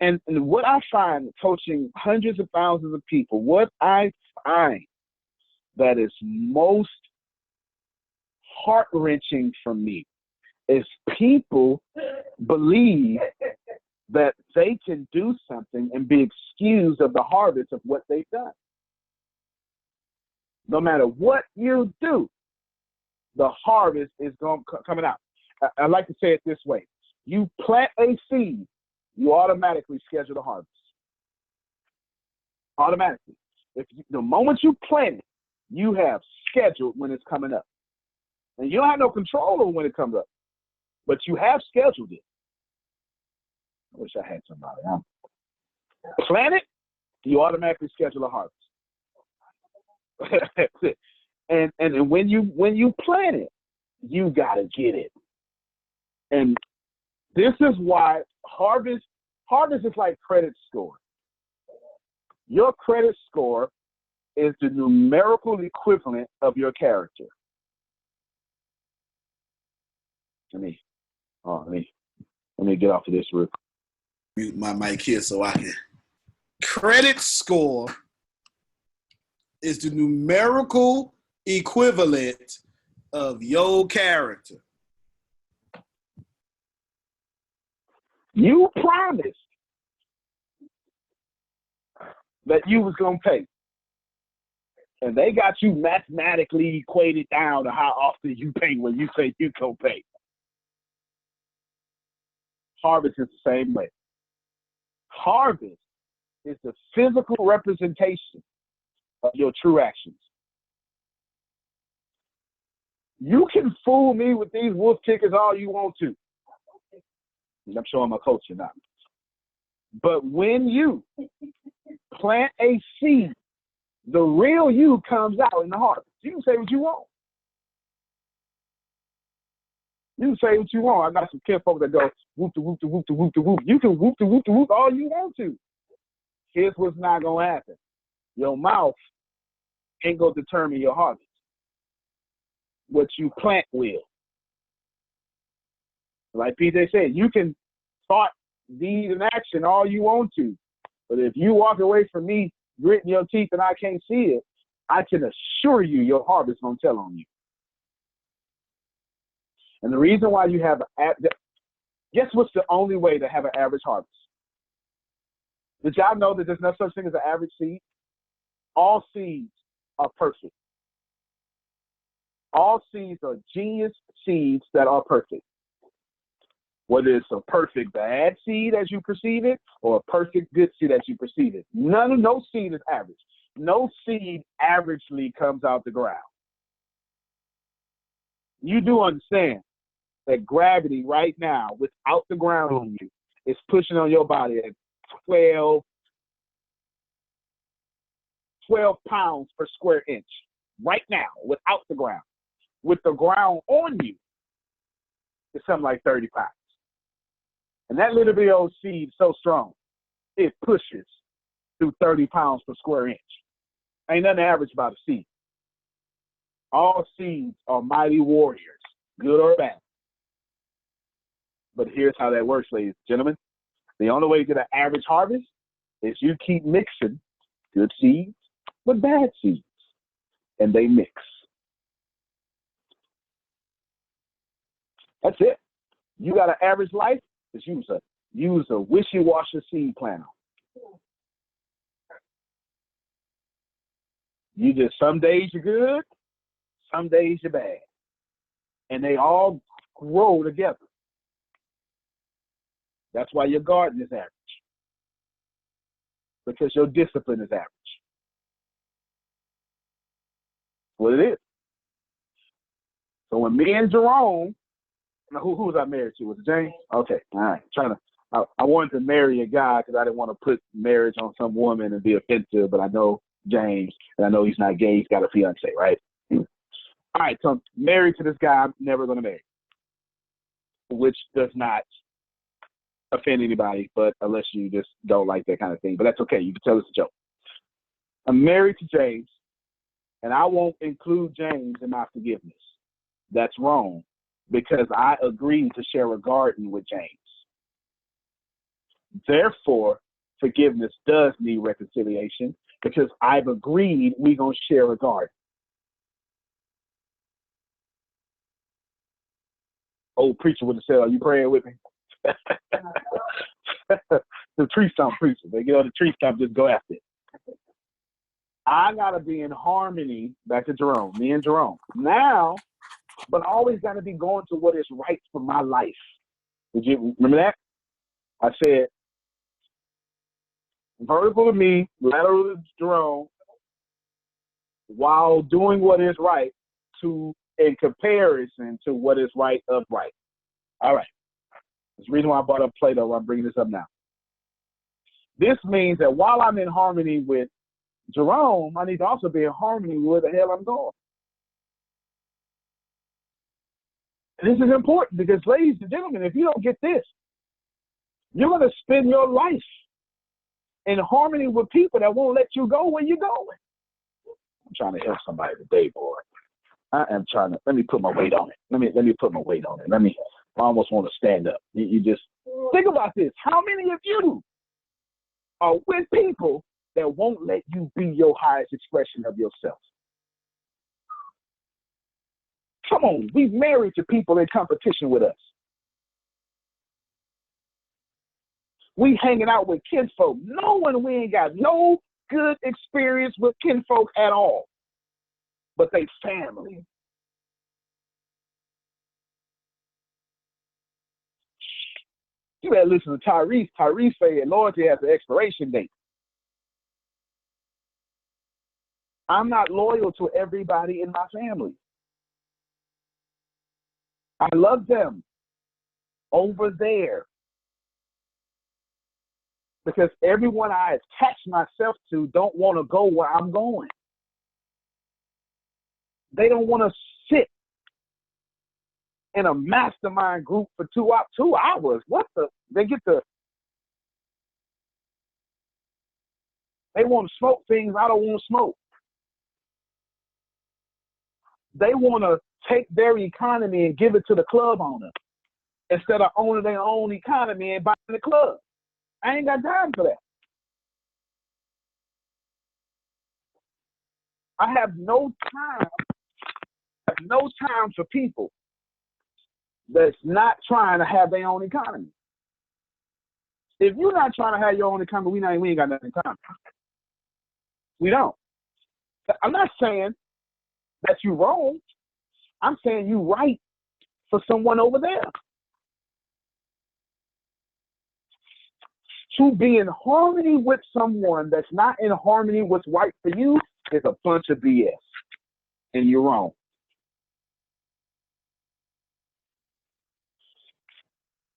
And what I find coaching hundreds of thousands of people, what I find that is most heart-wrenching for me is people believe that they can do something and be excused of the harvest of what they've done. No matter what you do, the harvest is coming out. I like to say it this way. You plant a seed, you automatically schedule the harvest. Automatically. The moment you plant it, you have scheduled when it's coming up. And you don't have no control over when it comes up, but you have scheduled it. I wish I had somebody. Plant it, you automatically schedule a harvest. That's it. And when you plant it, you gotta get it. And this is why harvest is like credit score. Your credit score is the numerical equivalent of your character. Let me get off of this real quick. Mute my mic here so I can. Credit score is the numerical equivalent of your character. You promised that you was going to pay. And they got you mathematically equated down to how often you pay when you say you go pay. Harvest is the same way. Harvest is the physical representation of your true actions. You can fool me with these wolf tickets all you want to. I'm showing my culture now. But when you plant a seed, the real you comes out in the harvest. You can say what you want. You can say what you want. I got some kinfolk that go whoop to whoop to whoop to whoop to whoop. You can whoop to whoop to whoop all you want to. Here's what's not gonna happen. Your mouth ain't gonna determine your harvest. What you plant will. Like PJ said, you can thought, deed, and action all you want to. But if you walk away from me gritting your teeth and I can't see it, I can assure you your harvest gonna tell on you. And the reason why you have guess what's the only way to have an average harvest? Did y'all know that there's no such thing as an average seed? All seeds are perfect. All seeds are genius seeds that are perfect. Whether it's a perfect bad seed as you perceive it or a perfect good seed as you perceive it. No seed is average. No seed averagely comes out the ground. You do understand that gravity right now, without the ground on you, is pushing on your body at 12 pounds per square inch. Right now, without the ground. With the ground on you, it's something like 30 pounds. And that little bit old seed is so strong, it pushes through 30 pounds per square inch. Ain't nothing average about a seed. All seeds are mighty warriors, good or bad. But here's how that works, ladies and gentlemen. The only way to get an average harvest is you keep mixing good seeds with bad seeds, and they mix. That's it. You got an average life, just use a wishy-washy seed planter. You just, some days you're good, some days you're bad. And they all grow together. That's why your garden is average. Because your discipline is average. What it is. So when me and Jerome, who was I married to? Was it James? Okay, all right. I wanted to marry a guy because I didn't want to put marriage on some woman and be offensive, but I know James, and I know he's not gay. He's got a fiance, right? All right, so I'm married to this guy I'm never going to marry, which does not offend anybody, but unless you just don't like that kind of thing. But that's okay. You can tell it's a joke. I'm married to James, and I won't include James in my forgiveness. That's wrong, because I agreed to share a garden with James. Therefore, forgiveness does need reconciliation, because I've agreed we're going to share a garden. Old preacher would have said, are you praying with me? The tree stump preacher. They get on the tree stump, just go after it. I got to be in harmony, back to Jerome, me and Jerome. Now, but I always got to be going to what is right for my life. Did you remember that? I said, vertical to me, lateral to Jerome, while doing what is right in comparison to what is right upright. All right. That's the reason why I brought up Plato. I'm bringing this up now. This means that while I'm in harmony with Jerome, I need to also be in harmony with where the hell I'm going. And this is important because, ladies and gentlemen, if you don't get this, you're going to spend your life in harmony with people that won't let you go where you're going. I'm trying to help somebody today, boy. I am trying to, let me put my weight on it. Let me put my weight on it. I almost want to stand up. You just think about this. How many of you are with people that won't let you be your highest expression of yourself? Come on, we've married to people in competition with us. We hanging out with kinfolk. We ain't got no good experience with kinfolk at all. But they family. You better listen to Tyrese. Tyrese said loyalty has an expiration date. I'm not loyal to everybody in my family. I love them over there. Because everyone I attach myself to don't want to go where I'm going. They don't want to sit in a mastermind group for 2 hours. What the? They want to smoke things I don't want to smoke. They want to take their economy and give it to the club owner instead of owning their own economy and buying the club. I ain't got time for that. I have no time for people that's not trying to have their own economy. If you're not trying to have your own economy, we ain't got nothing in common. We don't. I'm not saying that you're wrong. I'm saying you're right for someone over there. To be in harmony with someone that's not in harmony with what's right for you is a bunch of BS. And you're wrong.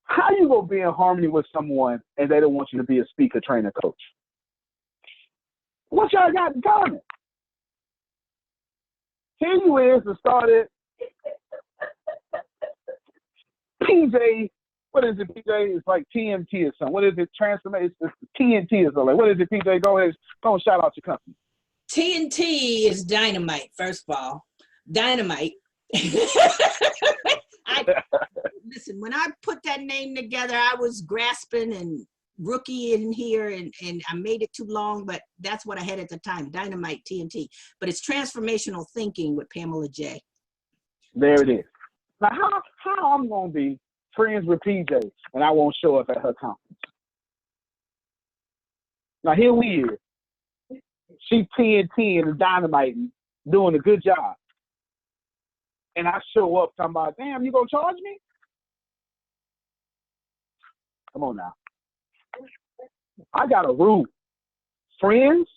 How you gonna be in harmony with someone and they don't want you to be a speaker, trainer, coach? What y'all got in common? Here you is to start it. PJ, what is it, PJ? It's like TNT or something. What is it? Transformative? It's TNT or something. What is it, PJ? Go ahead. Go and shout out your company. TNT is dynamite, first of all. Dynamite. Listen, when I put that name together, I was grasping and rookie in here, and I made it too long, but that's what I had at the time, Dynamite TNT. But it's transformational thinking with Pamela J. There it is. Now, how I'm going to be friends with PJ and I won't show up at her conference? Now, here we are. She TNT and Dynamite and doing a good job. And I show up talking about, damn, you going to charge me? Come on now. I got a rule. Friends,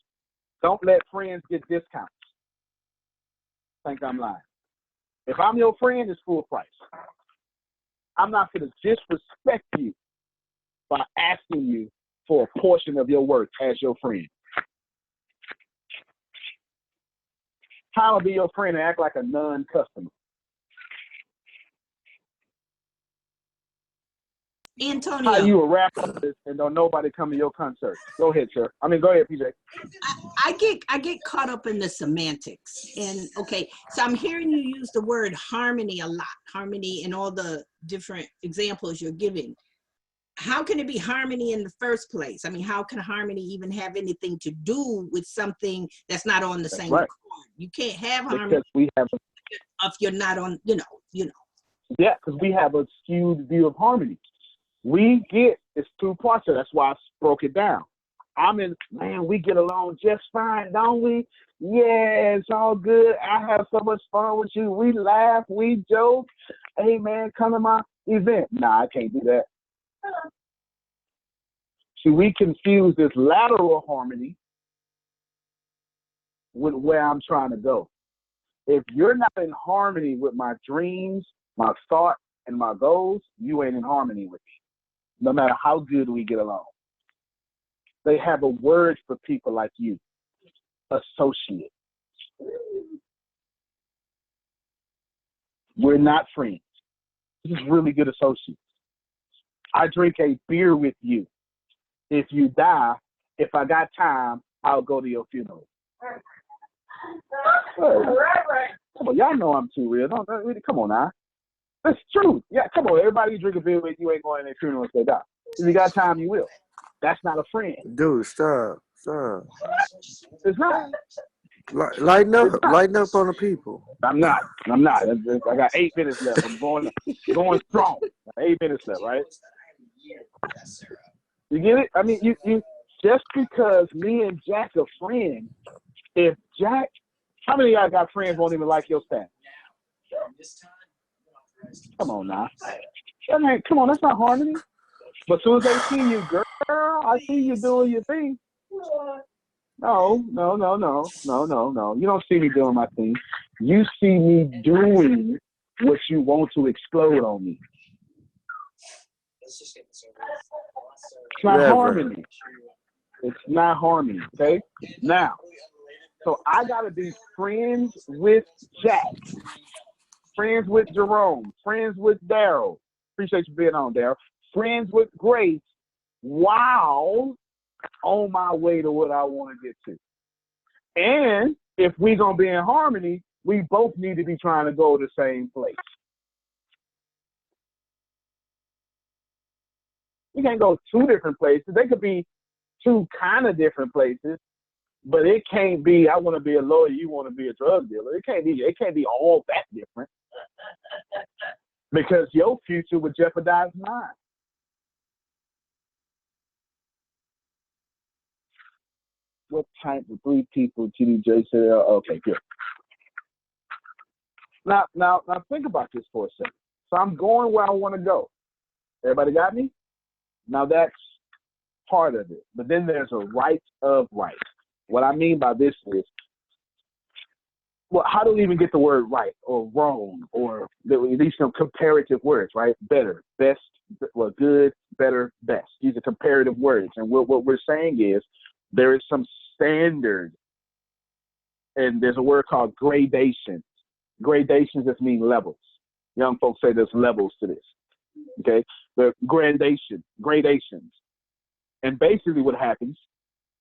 don't let friends get discounts. Think I'm lying. If I'm your friend, it's full price. I'm not going to disrespect you by asking you for a portion of your work as your friend. How to be your friend and act like a non-customer? Antonio. How you a rap artist and don't nobody come to your concert? Go ahead, sir. Go ahead, PJ. I get caught up in the semantics. And okay, so I'm hearing you use the word harmony a lot. Harmony in all the different examples you're giving. How can it be harmony in the first place? I mean, how can harmony even have anything to do with something that's not on the same accord? You can't have harmony if you're not on, you know. Yeah, because we have a skewed view of harmony. We get it's two parts of it. That's why I broke it down. We get along just fine, don't we? Yeah, it's all good. I have so much fun with you. We laugh, we joke. Hey, man, come to my event. Nah, I can't do that. See, we confuse this lateral harmony with where I'm trying to go. If you're not in harmony with my dreams, my thoughts, and my goals, you ain't in harmony with me. No matter how good we get along. They have a word for people like you. Associate. We're not friends. This is really good associates. I drink a beer with you. If you die, if I got time, I'll go to your funeral. Come on, y'all know I'm too real. Come on now. That's true. Yeah, come on. Everybody you drink a beer with, you ain't going to their funeral if they die. If you got time, you will. That's not a friend. Dude, stop. It's not. Lighten up on the people. I'm not. I got 8 minutes left. I'm going strong. 8 minutes left, right? You get it? I mean, you just because me and Jack are friends, if Jack, how many of y'all got friends won't even like your staff? Come on now. Come on, that's not harmony. But as soon as they see you, girl, I see you doing your thing. No. You don't see me doing my thing. You see me doing what you want to explode on me. It's not harmony. It's not harmony, okay? Now, so I got to be friends with Jack, friends with Jerome, friends with Daryl. Appreciate you being on, Daryl. Friends with Grace while on my way to what I want to get to. And if we're going to be in harmony, we both need to be trying to go to the same place. We can't go two different places. They could be two kind of different places, but it can't be, I want to be a lawyer, you want to be a drug dealer. It can't be all that different. Because your future would jeopardize mine. What type of 3 people TDJ said? Okay, good. Now think about this for a second. So I'm going where I want to go. Everybody got me? Now that's part of it. But then there's a right of right. What I mean by this is, well, how do we even get the word right or wrong or these some comparative words, right? Better, best, well, good, better, best. These are comparative words. And what we're saying is there is some standard, and there's a word called gradation. Gradations just mean levels. Young folks say there's levels to this, okay? The gradations. And basically what happens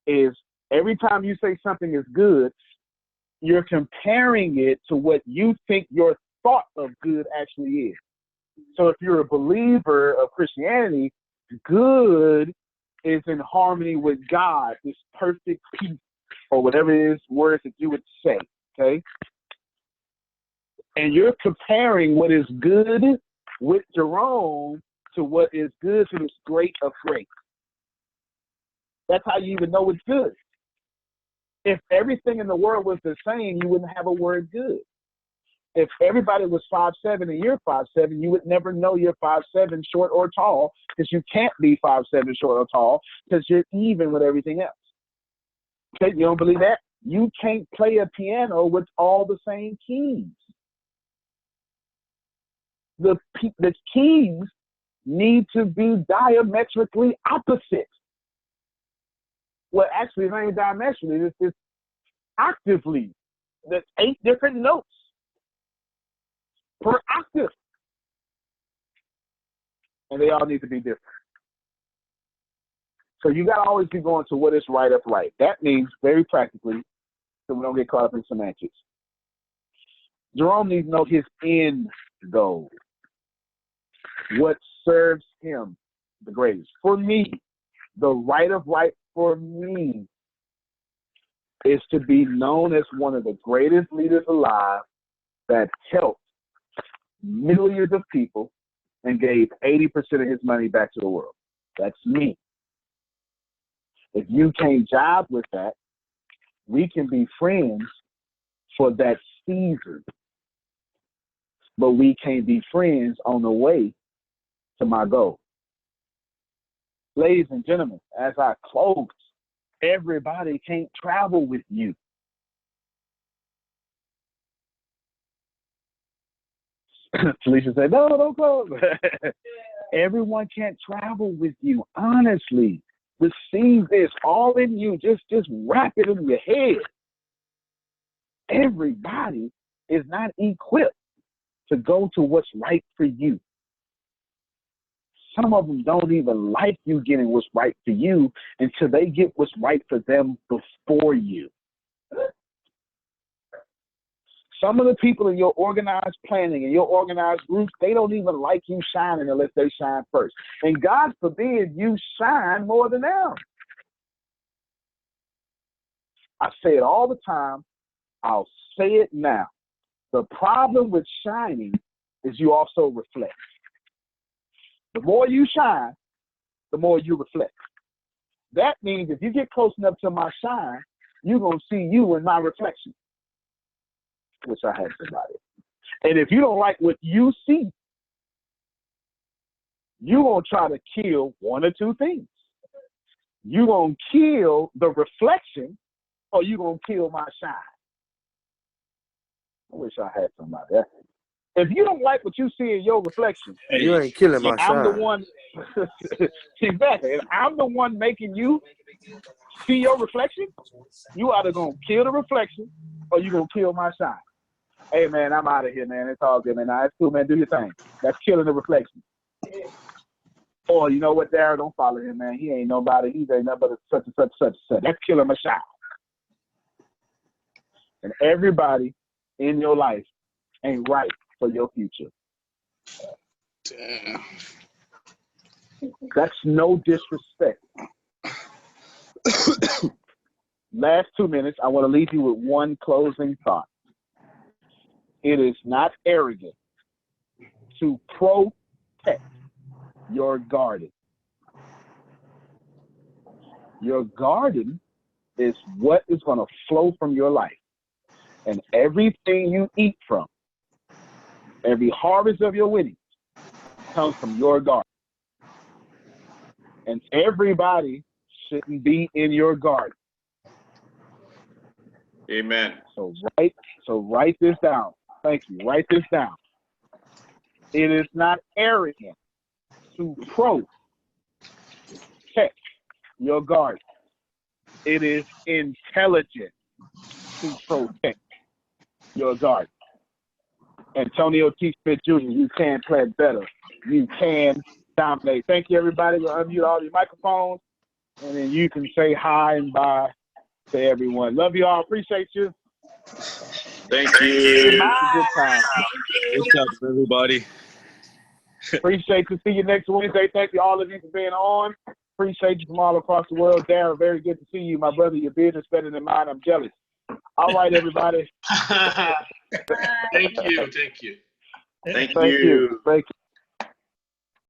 is every time you say something is good, you're comparing it to what you think your thought of good actually is. So if you're a believer of Christianity, good is in harmony with God, this perfect peace, or whatever it is, words that you would say, okay? And you're comparing what is good with Jerome to what is good to this great of great. That's how you even know it's good. If everything in the world was the same, you wouldn't have a word good. If everybody was 5'7" and you're 5'7", you would never know you're 5'7", short or tall, because you can't be 5'7", short or tall, because you're even with everything else. Okay, you don't believe that? You can't play a piano with all the same keys. The keys need to be diametrically opposite. Well, actually, it's not even diametrically. It's octavely. There's 8 different notes per octave. And they all need to be different. So you got to always be going to what is right up right. That means, very practically, so we don't get caught up in semantics, Jerome needs to know his end goal. What serves him the greatest. For me, the right of right for me is to be known as one of the greatest leaders alive that helped millions of people and gave 80% of his money back to the world. That's me. If you can't jive with that, we can be friends for that season. But we can't be friends on the way to my goal. Ladies and gentlemen, as I close, everybody can't travel with you. Felicia said, no, don't close. Everyone can't travel with you, honestly. Receive this all in you. Just wrap it in your head. Everybody is not equipped to go to what's right for you. Some of them don't even like you getting what's right for you until they get what's right for them before you. Some of the people in your organized planning and your organized groups, they don't even like you shining unless they shine first. And God forbid you shine more than them. I say it all the time. I'll say it now. The problem with shining is you also reflect. The more you shine, the more you reflect. That means if you get close enough to my shine, you're going to see you in my reflection. Which I had somebody. And if you don't like what you see, you're going to try to kill one or two things. You're going to kill the reflection, or you're going to kill my shine. I wish I had somebody. If you don't like what you see in your reflection, You ain't killing my I'm the shine. one. Exactly. If I'm the one making you see your reflection, you either gonna kill the reflection or you gonna kill my shine. Hey man, I'm out of here, man. It's all good, man. Nah, it's cool, man. Do your thing. That's killing the reflection. Or you know what, Darryl, don't follow him, man. He ain't nobody. He ain't nothing but a such and such such and such. That's killing my shine. And everybody in your life ain't right for your future. Damn. That's no disrespect. Last 2 minutes, I want to leave you with one closing thought. It is not arrogant to protect your garden. Your garden is what is going to flow from your life. And everything you eat from, every harvest of your winnings, comes from your garden. And everybody shouldn't be in your garden. Amen. So write this down. Thank you. Write this down. It is not arrogant to protect your garden. It is intelligent to protect your garden. Antonio T. Smith Jr., you can plant better. You can dominate. Thank you, everybody. We'll unmute all your microphones, and then you can say hi and bye to everyone. Love you all. Appreciate you. Thank you. Bye. Good time. What's up, everybody? Appreciate to see you next Wednesday. Thank you, all of you, for being on. Appreciate you from all across the world. Darren, very good to see you, my brother. Your business better than mine. I'm jealous. All right, everybody. Thank you. Thank you. Thank you.